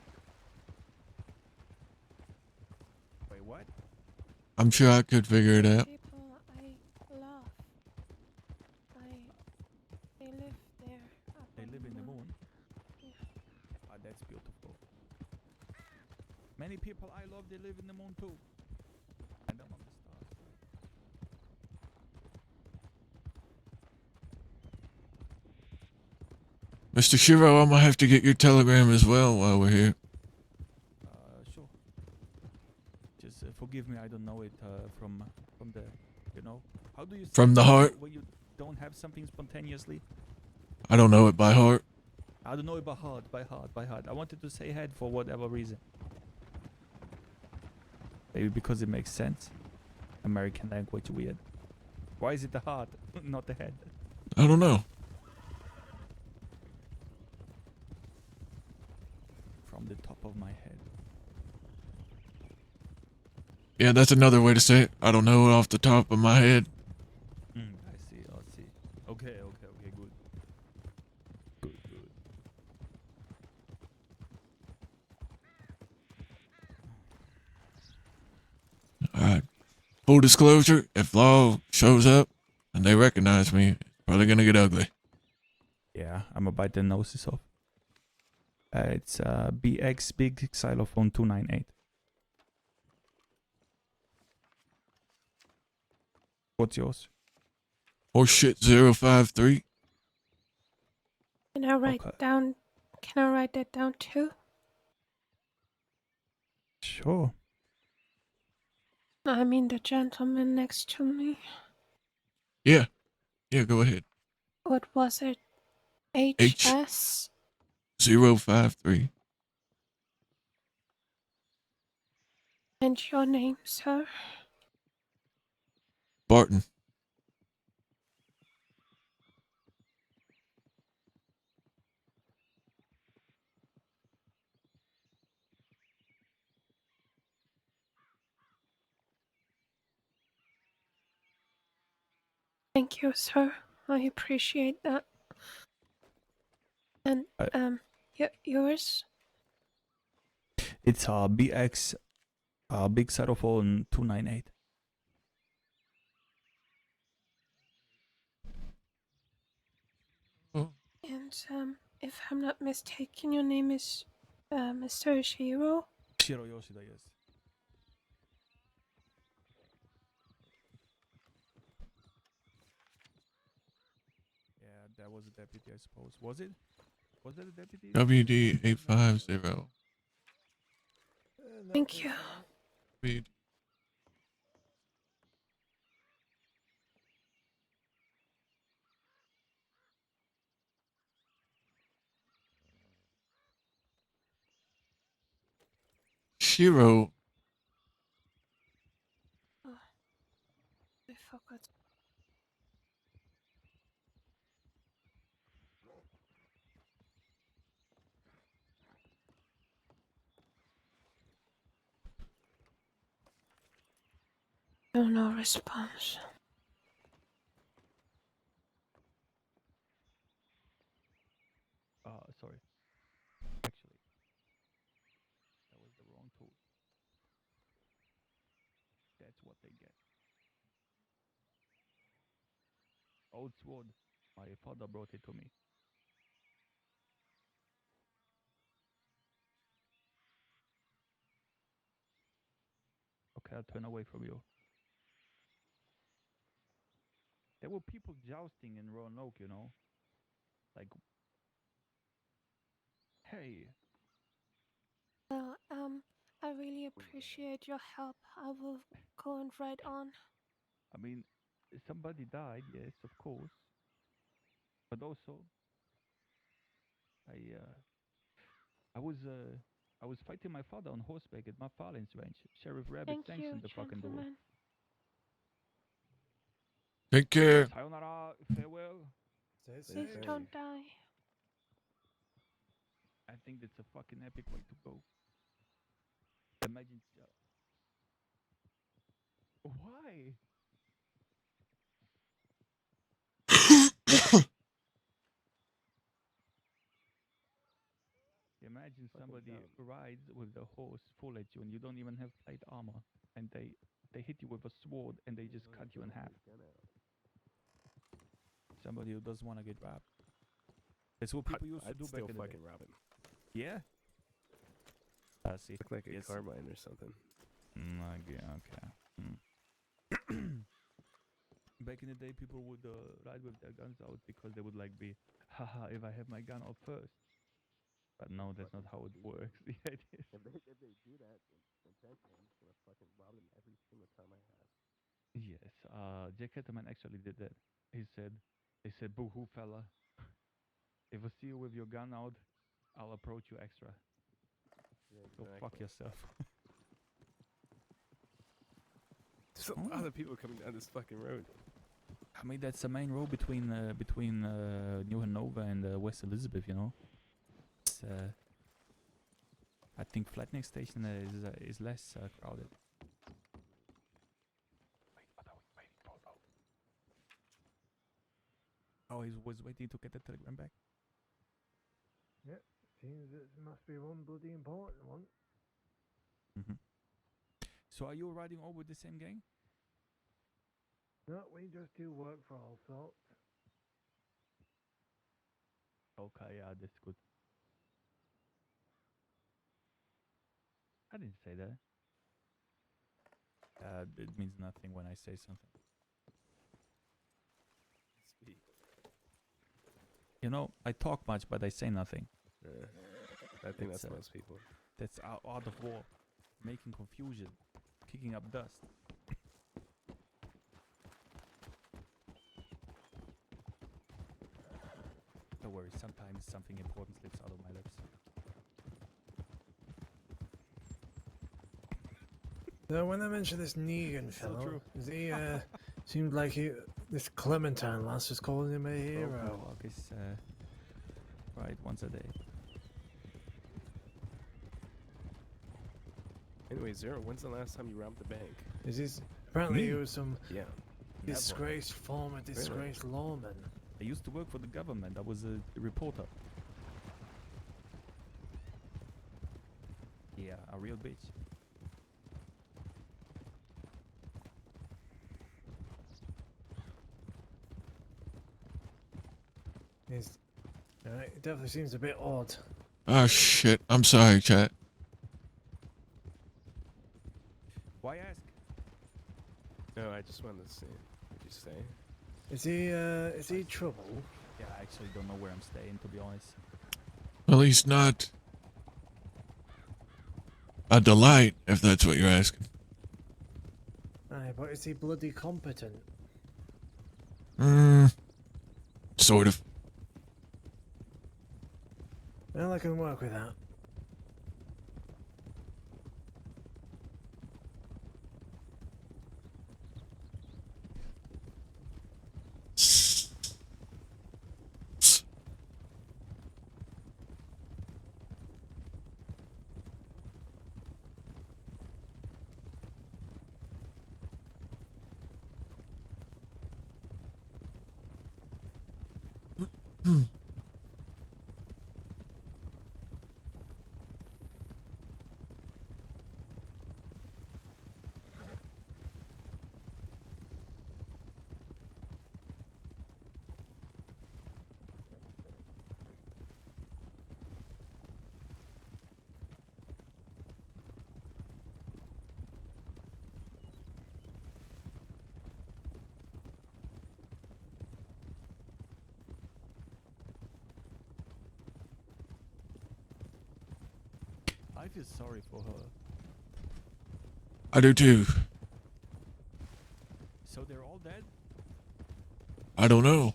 Wait, what? I'm sure I could figure it The out. people I love. They live there. Up They on live in the moon? Yeah. Ah, that's beautiful. Many people I love, they live in the moon too. And I'm on the stars. Mr. Shiro, I'm gonna have to get your telegram as well while we're here. Sure. Just forgive me, I don't know it from the, you know. How do you say From the it heart? when you don't have something spontaneously? I don't know it by heart. I don't know it by heart, by heart, by heart. I wanted to say head for whatever reason. Maybe because it makes sense. American language weird. Why is it the heart, not the head? I don't know. From the top of my head. Yeah, that's another way to say it. I don't know it off the top of my head. I see, I see. Okay, good. Good. Alright. Full disclosure, if law shows up and they recognize me, it's probably gonna get ugly. Yeah, I'm gonna bite the noses off. It's BX Big Xylophone 298. What's yours? Horseshit 053. Can I write Okay. down? Can I write that down too? Sure. I mean the gentleman next to me. Yeah, go ahead. What was it? H HS? 053. And your name, sir? Barton. Thank you, sir. I appreciate that. And yours? It's BX Big Xylophone 298. And if I'm not mistaken, your name is Mr. Shiro? Shiro Yoshida, yes. Yeah, that was a deputy, I suppose. Was it? Was that a deputy? WD 850. Thank you. WD. Shiro. Oh, I forgot. No response. Sorry. Actually, that was the wrong tool. That's what they get. Old sword. My father brought it to me. Okay, I'll turn away from you. There were people jousting in Roanoke, you know? Like, hey. Well, I really appreciate your help. I will go and ride on. I mean, somebody died, yes, of course. But also, I was fighting my father on horseback at McFarlane's ranch. Sheriff Rabbit Thank you, sanctioned the fucking duel. gentlemen. Take care. Sayonara, farewell. Please don't die. I think that's a fucking epic way to go. Imagine. Why? Imagine somebody rides with the horse full at you and you don't even have plate armor, and they hit you with a sword and they just cut you in half. Somebody who doesn't want to get robbed. That's what people used to do back in the day. I'd still fucking rob him. Yeah. See. Look like a Yes. carbine or something. Okay. Back in the day, people would ride with their guns out because they would like be, haha, if I have my gun out first. But no, that's not how it works. Yeah, it is. If they do that, then trust me, I'm just gonna fucking rob them every single time I have. Yes, Jack Ketterman actually did that. He said, boo-hoo, fella. If I see you with your gun out, I'll approach you extra. Yeah, Go fuck yourself. There's a lot of people coming down this fucking road. I mean, that's the main road between New Hanover and West Elizabeth, you know. It's, I think Flatneck Station is less crowded. Wait, what are we waiting for, though? Oh, he was waiting to get the telegram back. Yep, seems it must be one bloody important one. So are you riding all with the same gang? No, we just do work for all sorts. Okay, yeah, that's good. I didn't say that. It means nothing when I say something. Speak. You know, I talk much, but I say nothing. I think that's most people. That's art of war. Making confusion. Kicking up dust. Don't worry, sometimes something important slips out of my lips. So when I mentioned this Negan fellow, he seemed like this Clementine lass was calling him a hero. Walk is right once a day. Anyway, Zero, when's the last time you robbed the bank? Is this apparently it was some? Yeah. Disgraced, former disgraced lawman. I used to work for the government. I was a reporter. Yeah, a real bitch. It definitely seems a bit odd. Oh shit. I'm sorry, chat. Why ask? No, I just wanted to see. Did you say? Is he trouble? Yeah, I actually don't know where I'm staying, to be honest. Well, he's not a delight, if that's what you're asking. Aye, but is he bloody competent? Sort of. Well, I can work with that. I feel sorry for her. I do too. So they're all dead? I don't know.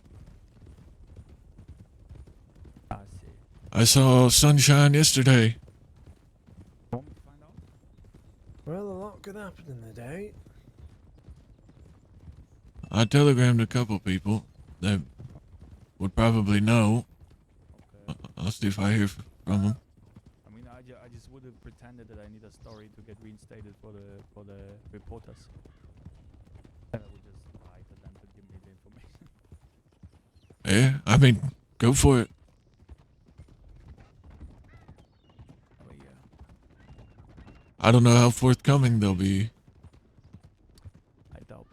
I see. I saw sunshine yesterday. Want me to find out? Well, a lot could happen in the day. I telegrammed a couple people that would probably know. Okay. I'll see if I hear from them. I mean, I just would have pretended that I need a story to get reinstated for the reporters. And I would just lie to them to give me the information. Yeah, I mean, go for it. Oh yeah, I don't know how forthcoming they'll be. I doubt.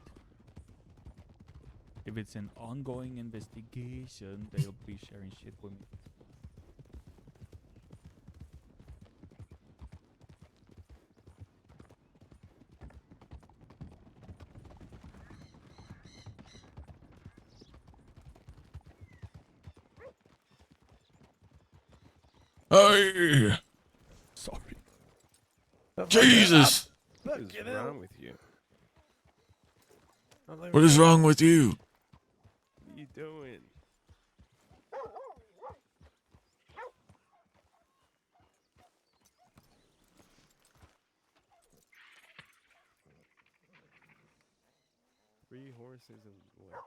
If it's an ongoing investigation, they'll be sharing shit with me. Hey, Sorry. Jesus! What is wrong with you? What is wrong with you? What are you doing? Three horses and what?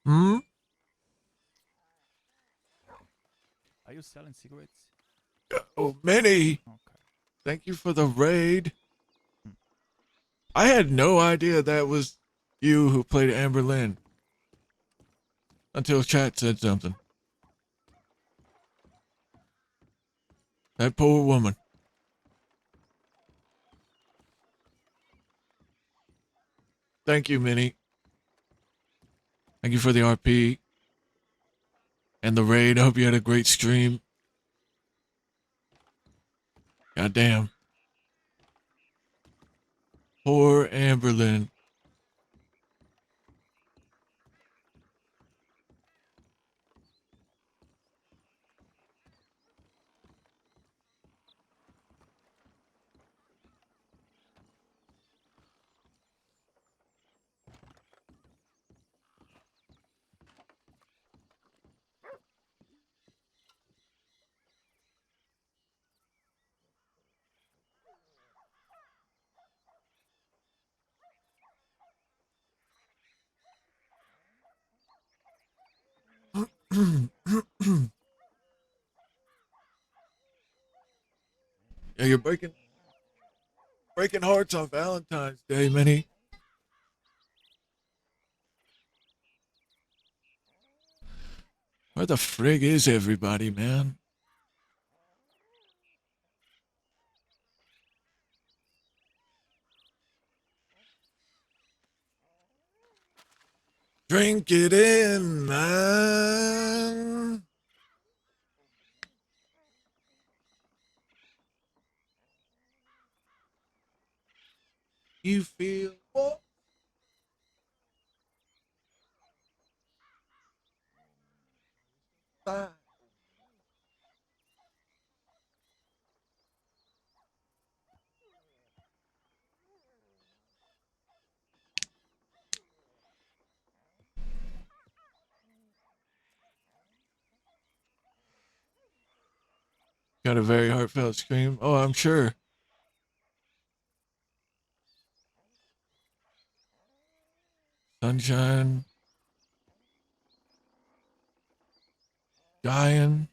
Hmm? Are you selling cigarettes? Oh, Minnie! Okay. Thank you for the raid. I had no idea that was you who played Amber Lynn. Until chat said something. That poor woman. Thank you, Minnie. Thank you for the RP. And the raid. I hope you had a great stream. Goddamn. Poor Amberlyn. Yeah, you're breaking. Breaking hearts on Valentine's Day, Minnie. Where the frig is everybody, man? Drink it in, man. You feel what? Got a very heartfelt scream. Oh, I'm sure. Sunshine. Dying.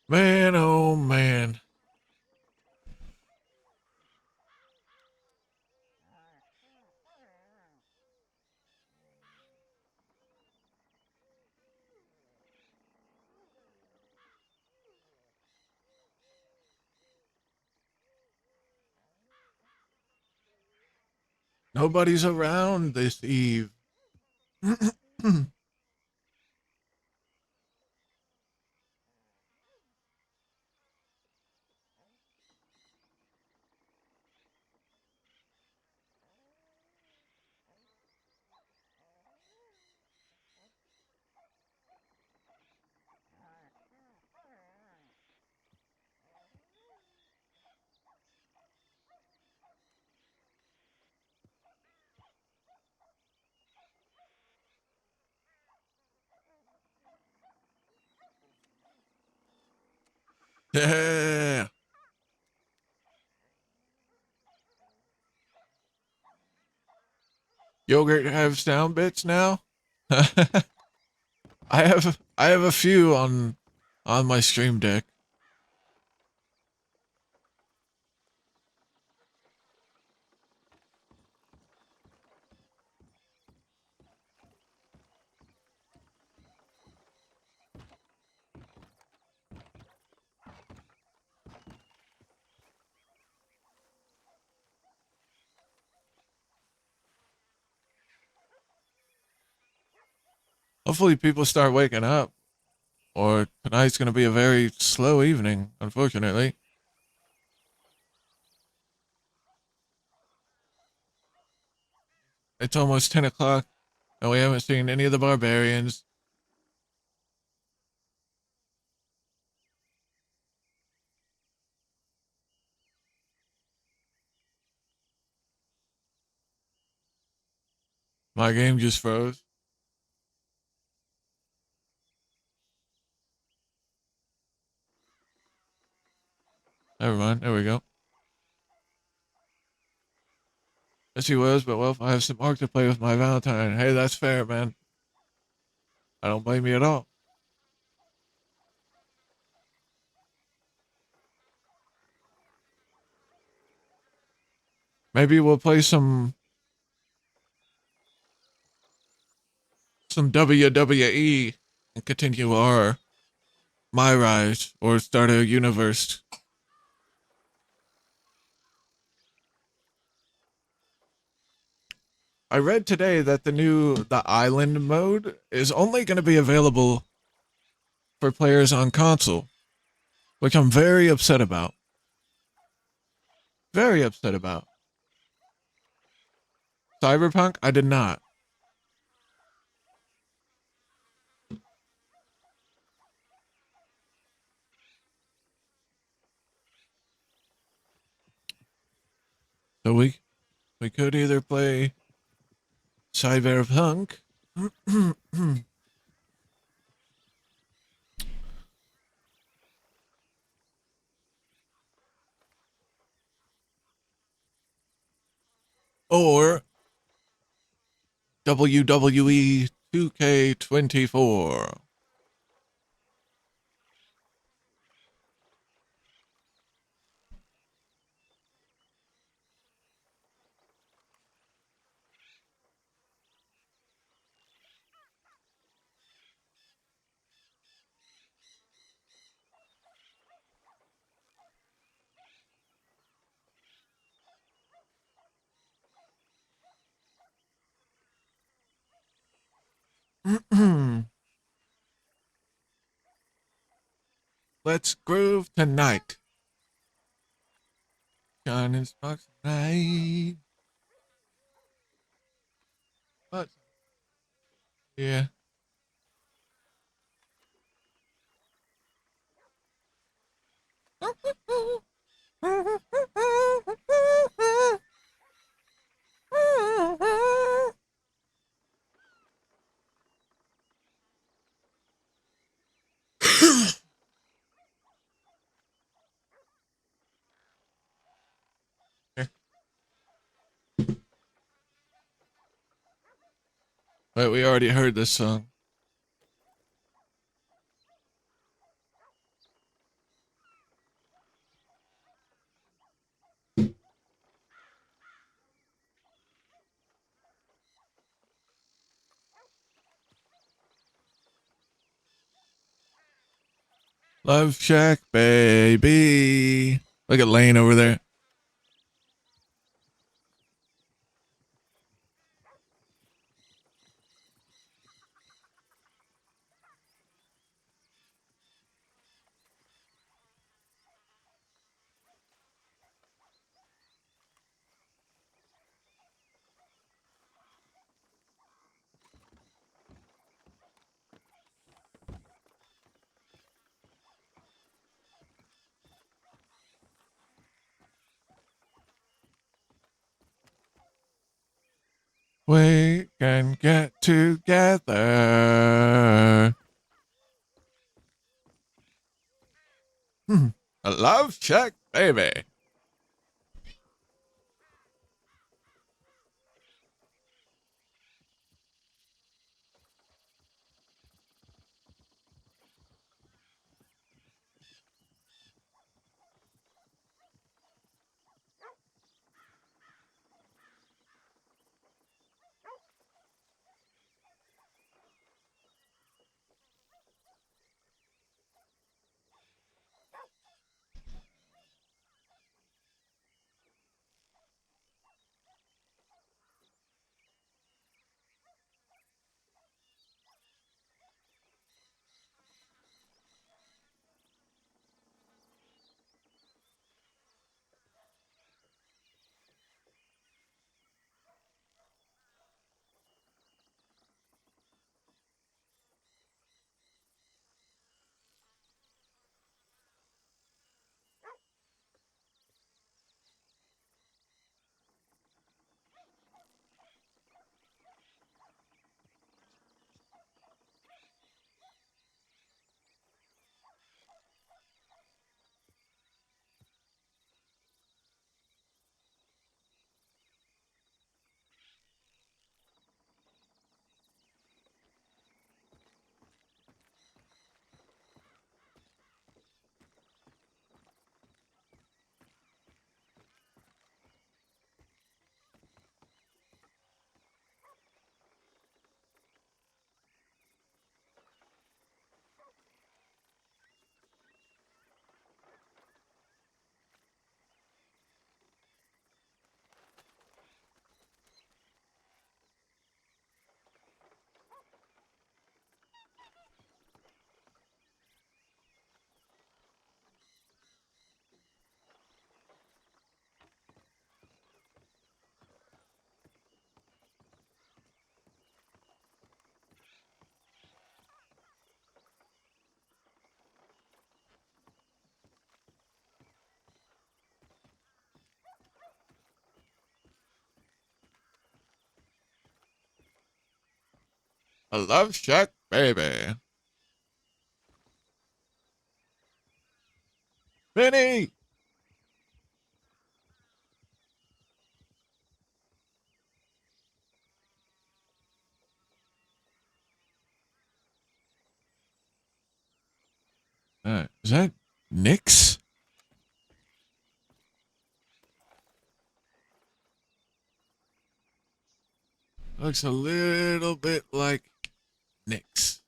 Man, oh man. Nobody's around this eve. Yeah. Yogurt have sound bits now? I have a few on my stream deck. Hopefully people start waking up, or tonight's going to be a very slow evening, unfortunately. It's almost 10 o'clock, and we haven't seen any of the barbarians. My game just froze. Never mind, there we go. Yes, he was, but well, I have some art to play with my Valentine. Hey, that's fair, man. I don't blame you at all. Maybe we'll play some WWE and continue my rise, or start a universe. I read today that the island mode is only going to be available for players on console, which I'm very upset about. Very upset about. Cyberpunk, I did not. So we could either play Cyberpunk or WWE 2K24. Let's groove tonight. Shining sparks tonight. What? Yeah. But we already heard this song. Love Shack, baby. Look at Lane over there. We can get together. A Love Shack, baby. A Love Shack, baby. Vinny! Is that Nick's? Looks a little bit like Nick's.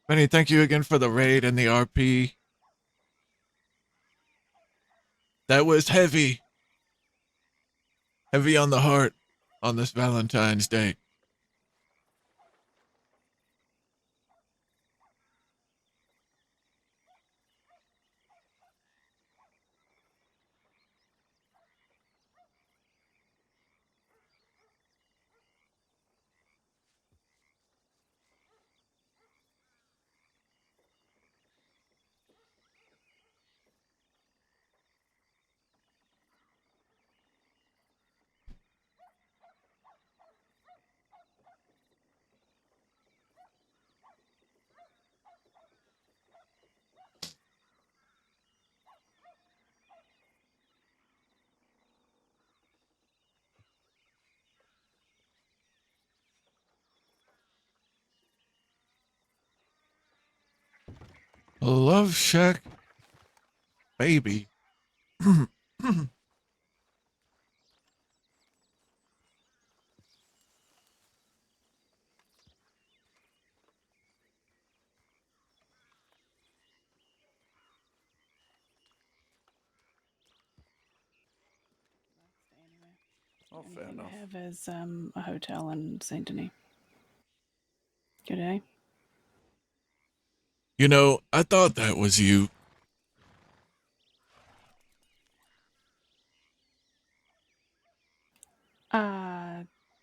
Benny, thank you again for the raid and the RP. That was heavy. Heavy on the heart on this Valentine's Day. Love Shack baby. Oh, Only fair thing enough. I have is a hotel in Saint Denis. Good day. You know, I thought that was you.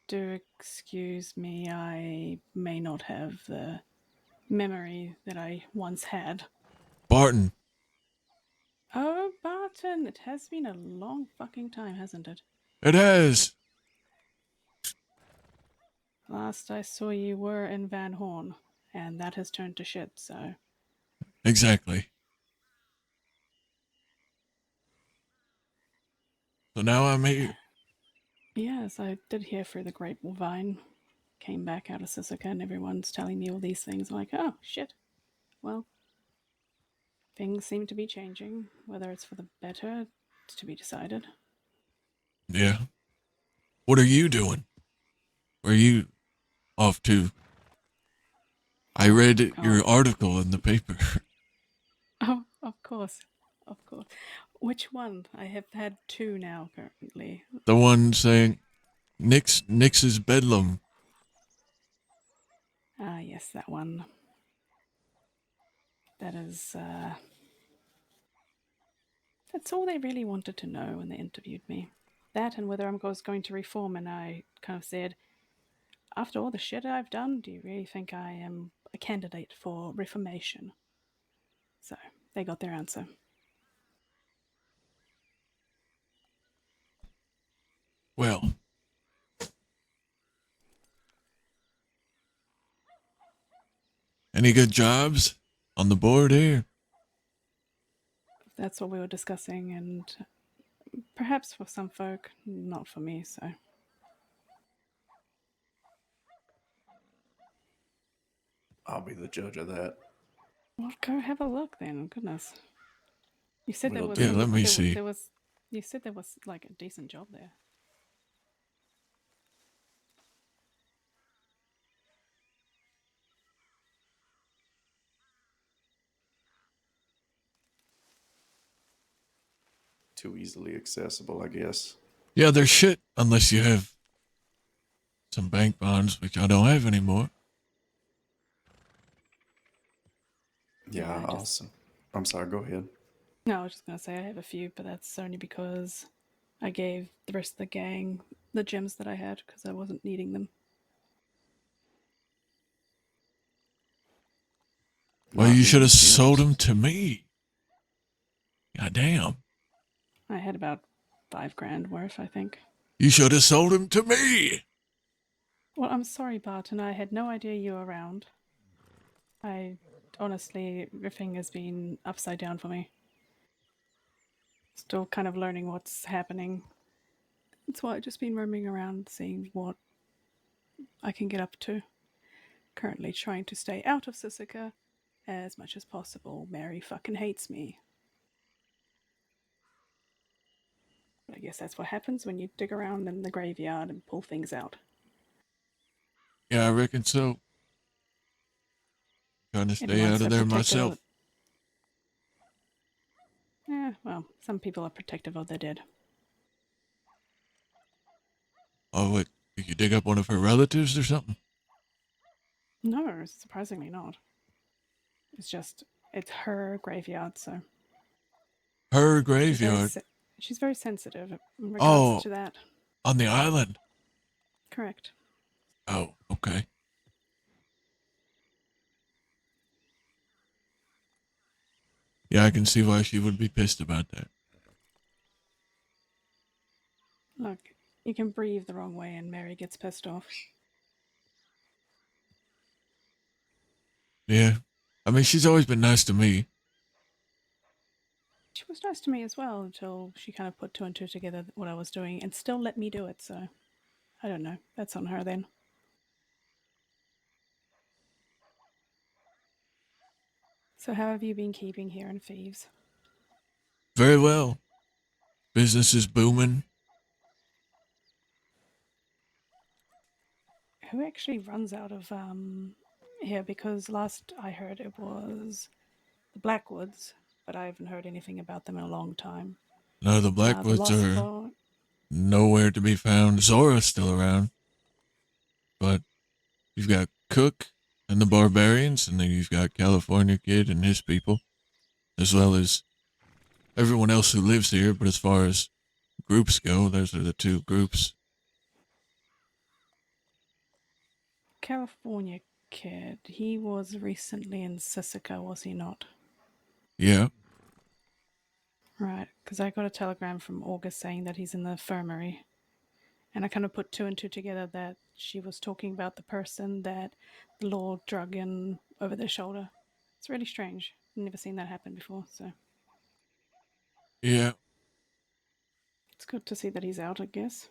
Do excuse me, I may not have the memory that I once had. Barton. Oh, Barton, it has been a long fucking time, hasn't it? It has. Last I saw you were in Van Horn, and that has turned to shit, so. Exactly. So now I'm here. Yes, I did hear through the grapevine. Came back out of Sisika and everyone's telling me all these things. I'm like, oh, shit. Well, things seem to be changing. Whether it's for the better, it's to be decided. Yeah. What are you doing? Where are you off to? I read your article in the paper. Oh, of course. Of course. Which one? I have had two now currently. The one saying Nix's Bedlam. Ah, yes, that one. That is, that's all they really wanted to know when they interviewed me. That and whether I was going to reform, and I kind of said, after all the shit I've done, do you really think I am a candidate for reformation? So, they got their answer. Well. Any good jobs on the board here? That's what we were discussing, and perhaps for some folk, not for me, so. I'll be the judge of that. Well, go have a look then. Goodness. You said there Will was. do. Yeah, let me see. There was. You said there was like a decent job there. Too easily accessible, I guess. Yeah, they're shit unless you have some bank bonds, which I don't have anymore. Yeah, awesome. I'm sorry, go ahead. No, I was just going to say I have a few, but that's only because I gave the rest of the gang the gems that I had because I wasn't needing them. Well, you should have sold them to me. God damn. I had about $5,000 worth, I think. You should have sold him to me. Well, I'm sorry, Barton. I had no idea you were around. Honestly, everything has been upside down for me. Still kind of learning what's happening. That's why I've just been roaming around seeing what I can get up to. Currently trying to stay out of Sisika as much as possible. Mary fucking hates me. But I guess that's what happens when you dig around in the graveyard and pull things out. Yeah, I reckon so. Trying to stay Everyone's out of so there protective myself. of- Yeah, well, some people are protective of their dead. Oh, wait. Did you dig up one of her relatives or something? No, surprisingly not. It's her graveyard, so. Her graveyard? She's very sensitive in regards to that. On the island? Correct. Oh, okay. Yeah, I can see why she would be pissed about that. Look, you can breathe the wrong way and Mary gets pissed off. Yeah. I mean, she's always been nice to me. She was nice to me as well until she kind of put two and two together what I was doing and still let me do it, so I don't know. That's on her then. So how have you been keeping here in Thieves? Very well. Business is booming. Who actually runs out of here? Because last I heard it was the Blackwoods, but I haven't heard anything about them in a long time. No, the Blackwoods are Boat. nowhere to be found. Zora's still around. But you've got Cook and the Barbarians, and then you've got California Kid and his people, as well as everyone else who lives here. But as far as groups go, those are the two groups. California Kid. He was recently in Sisika, was he not? Yeah. Right, because I got a telegram from August saying that he's in the infirmary. And I kind of put two and two together that she was talking about the person that the law drug in over their shoulder. It's really strange. I've never seen that happen before, so. Yeah. It's good to see that he's out, I guess.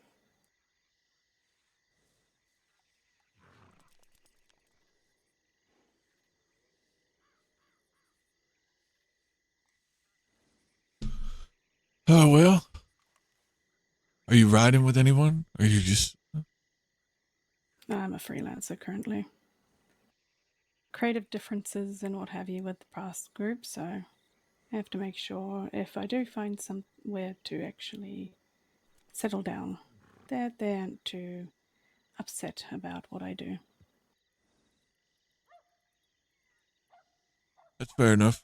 Oh, well. Are you riding with anyone? Or are you just... I'm a freelancer currently. Creative differences and what have you with the past group, so I have to make sure if I do find somewhere to actually settle down, that they aren't too upset about what I do. That's fair enough.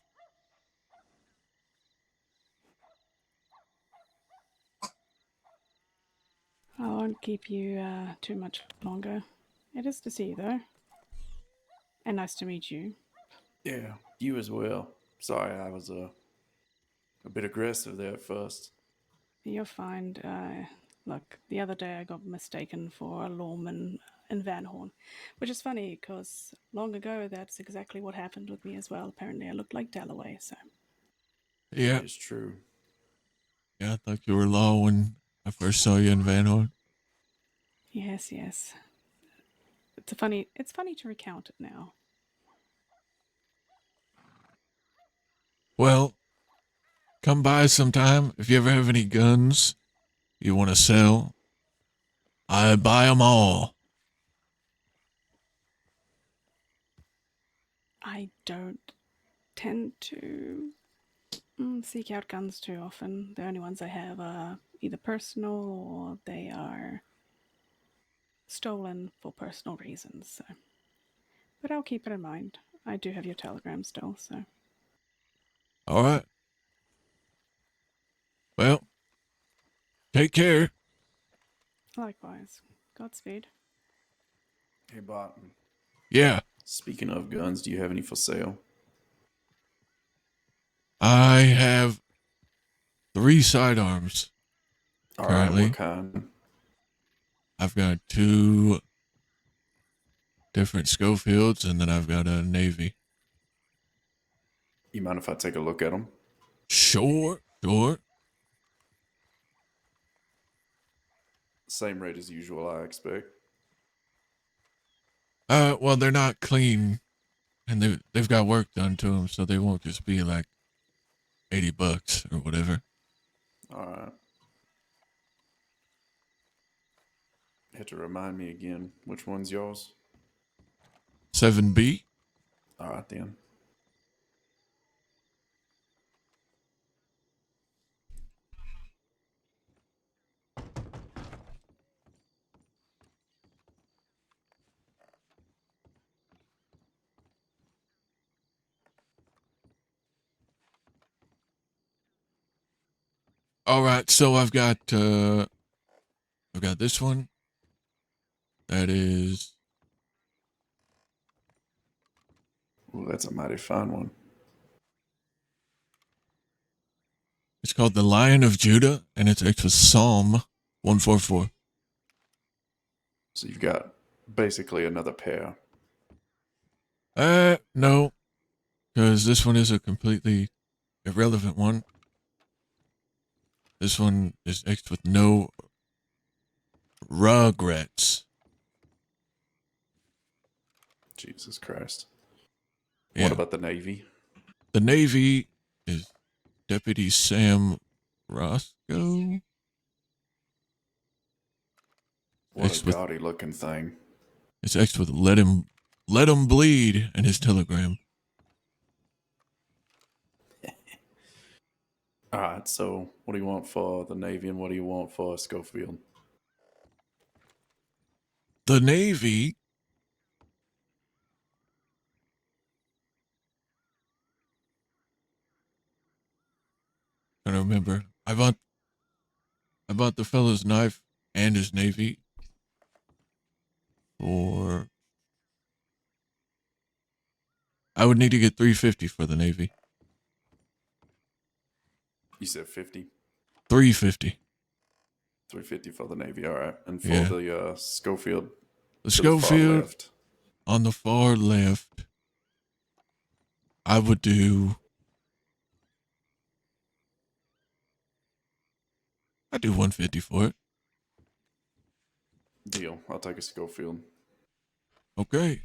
I won't keep you too much longer. It is to see you, though. And nice to meet you. Yeah, you as well. Sorry, I was a bit aggressive there at first. You'll find, look, the other day I got mistaken for a lawman in Van Horn, which is funny because long ago that's exactly what happened with me as well. Apparently I looked like Dalloway, so. Yeah. It's true. Yeah, I thought you were law when I first saw you in Van Horn. Yes, yes. It's funny to recount it now. Well, come by sometime. If you ever have any guns you want to sell, I buy them all. I don't tend to seek out guns too often. The only ones I have are either personal or they are stolen for personal reasons. So. But I'll keep it in mind. I do have your telegram still, so. All right. Well, take care. Likewise. Godspeed. Hey, Barton. Yeah. Speaking of guns, do you have any for sale? I have 3 sidearms. All right, currently. what kind? I've got 2 different Schofields, and then I've got a Navy. You mind if I take a look at them? Sure. Same rate as usual, I expect. Well, they're not clean, and they've got work done to them, so they won't just be like $80 or whatever. All right. Had to remind me again, which one's yours? 7B. All right, then. All right, so I've got this one. That is, Ooh, that's a mighty fine one. it's called the Lion of Judah, and it's actually Psalm 144. So you've got basically another pair. No, because this one is a completely irrelevant one. This one is X with no regrets. Jesus Christ. Yeah. What about the Navy? The Navy is Deputy Sam Roscoe. What X a with, gaudy looking thing. it's X with let him bleed in his telegram. All right, so what do you want for the Navy and what do you want for Schofield? The Navy. I don't remember. I bought the fellow's knife and his Navy for. I would need to get $350 for the Navy. You said 50? $350. $350 for the Navy, all right. And for Yeah. the Schofield, The to the far Schofield left. on the far left, I would do. I'd do $150 for it. Deal. I'll take a Schofield. Okay.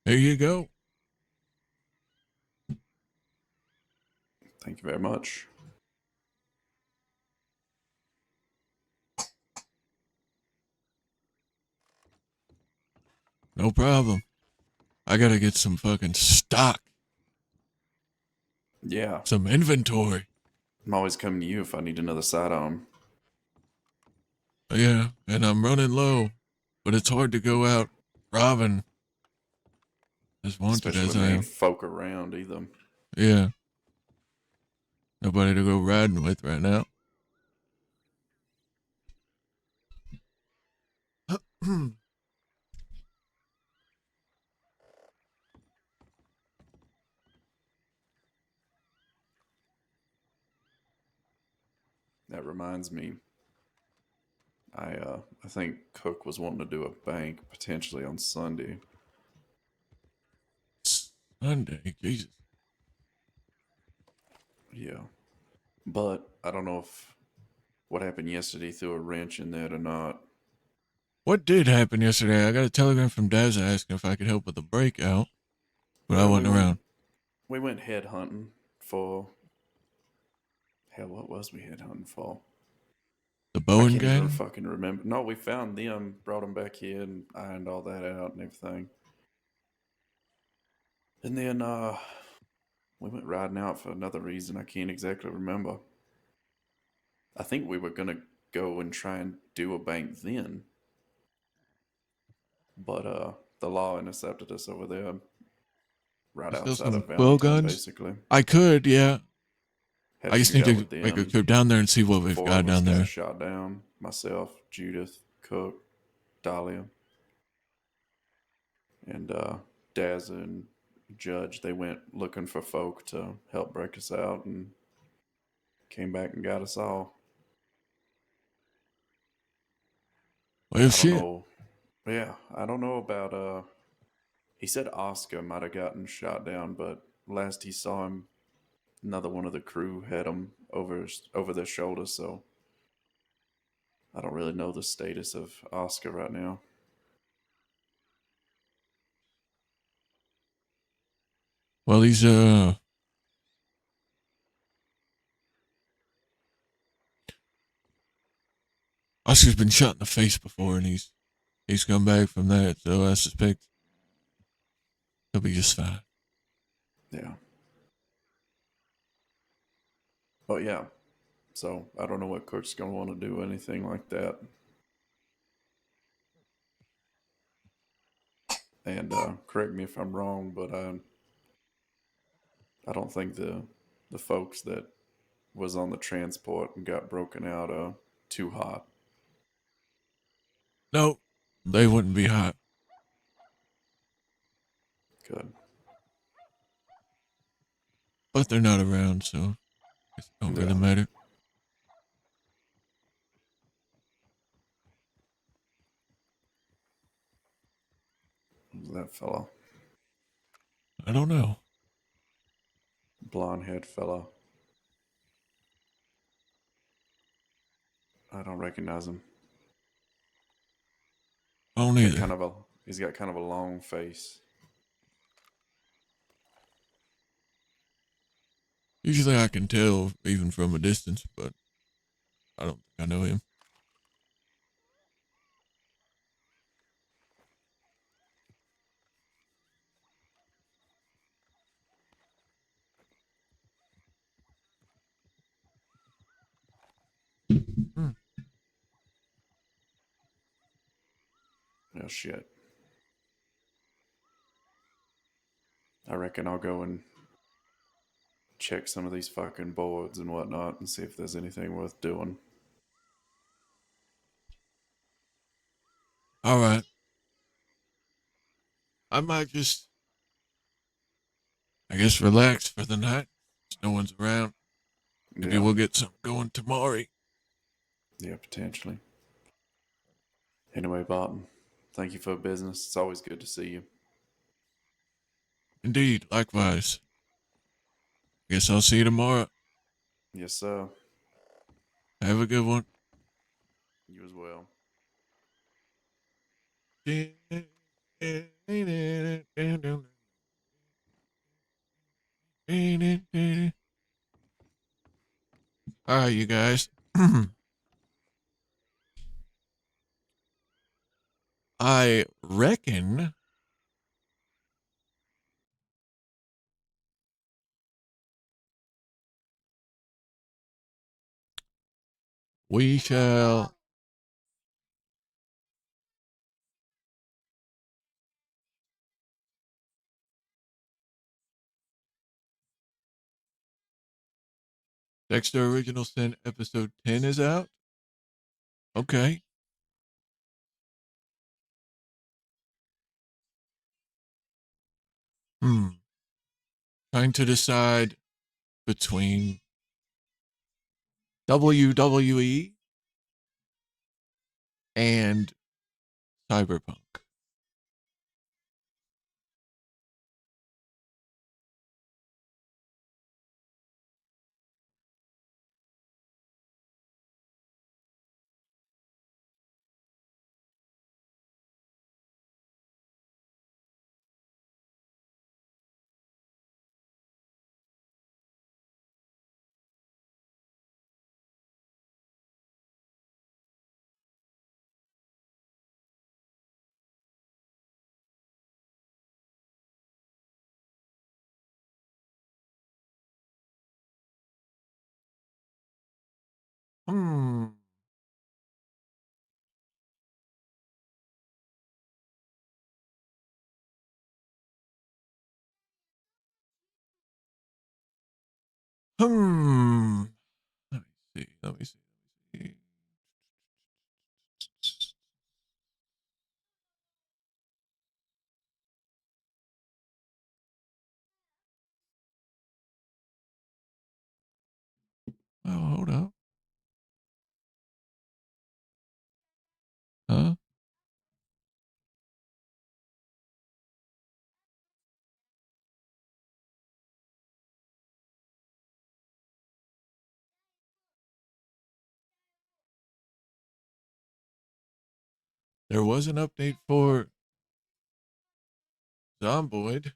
There you go. Thank you very much. No problem. I gotta get some fucking stock, Yeah. some inventory. I'm always coming to you if I need another sidearm. Yeah, and I'm running low, but it's hard to go out robbing as wanted Especially as when I there am. ain't folk around either. Yeah. Nobody to go riding with right now. That reminds me. I think Cook was wanting to do a bank potentially on Sunday. Sunday, Jesus. Yeah. But I don't know if what happened yesterday threw a wrench in that or not. What did happen yesterday? I got a telegram from Daz asking if I could help with the breakout, but I Well, wasn't around. We went head hunting for. Hell, what was we head hunting for? The I Bowen can't even gang? fucking remember. No, we found them, brought them back here, and ironed all that out and everything. And then we went riding out for another reason I can't exactly remember. I think we were gonna go and try and do a bank then, but the law intercepted us over there, right Still outside some of quill Valentine, guns? basically. I could, yeah. Had I to just shoot need out to with them. make a trip down there and see what we've 4 got of us down got there. shot down. Myself, Judith, Cook, Dahlia, and Daz and Judge. They went looking for folk to help break us out and came back and got us all. Well, I don't shit. know. Yeah, I don't know about. He said Oscar might have gotten shot down, but last he saw him, another one of the crew had him over their shoulder. So I don't really know the status of Oscar right now. Well, he's Oscar's been shot in the face before, and he's come back from that. So I suspect he'll be just fine. Yeah. But yeah. So I don't know what Cook's gonna want to do anything like that. And correct me if I'm wrong, but I don't think the folks that was on the transport and got broken out too hot. No, they wouldn't be hot. Good. But they're not around, so it don't really Yeah. matter. Who's that fella? I don't know. Blonde-haired fella. I don't recognize him. I don't Got either. he's got kind of a long face. Usually I can tell even from a distance, but I don't think I know him. Hmm. Oh shit. I reckon I'll go and check some of these fucking boards and whatnot and see if there's anything worth doing. All right. I might just, I guess, relax for the night. No one's around. Maybe Yeah. we'll get something going tomorrow. Yeah, potentially. Anyway, Barton, thank you for business. It's always good to see you. Indeed, likewise. Guess I'll see you tomorrow. Yes, sir. Have a good one. You as well. All right, you guys. I reckon we shall Dexter Original Sin episode 10 is out. Okay. Trying to decide between WWE and Cyberpunk. Hmm. Hmm. Let me see. Oh, hold up. Huh? There was an update for Zomboid.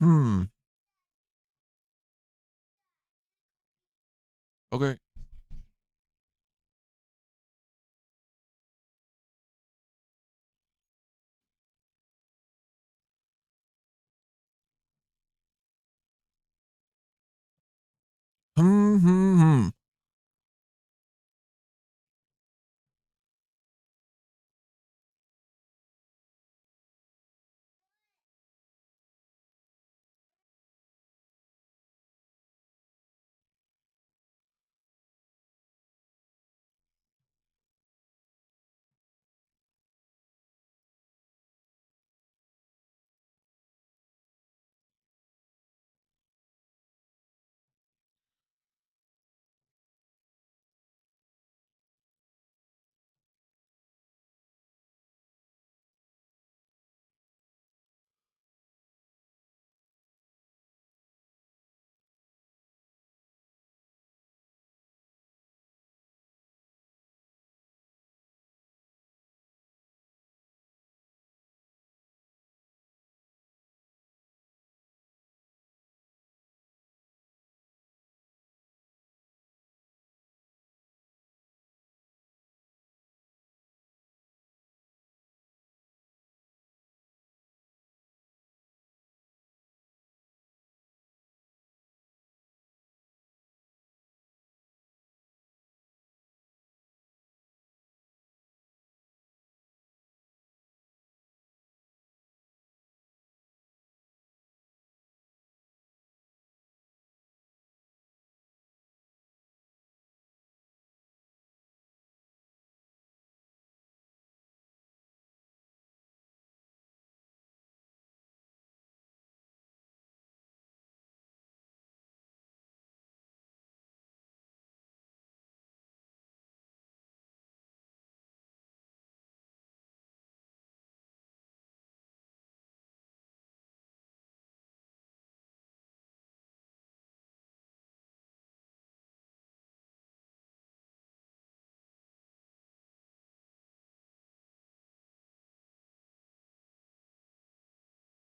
Hmm. Okay. Hmm.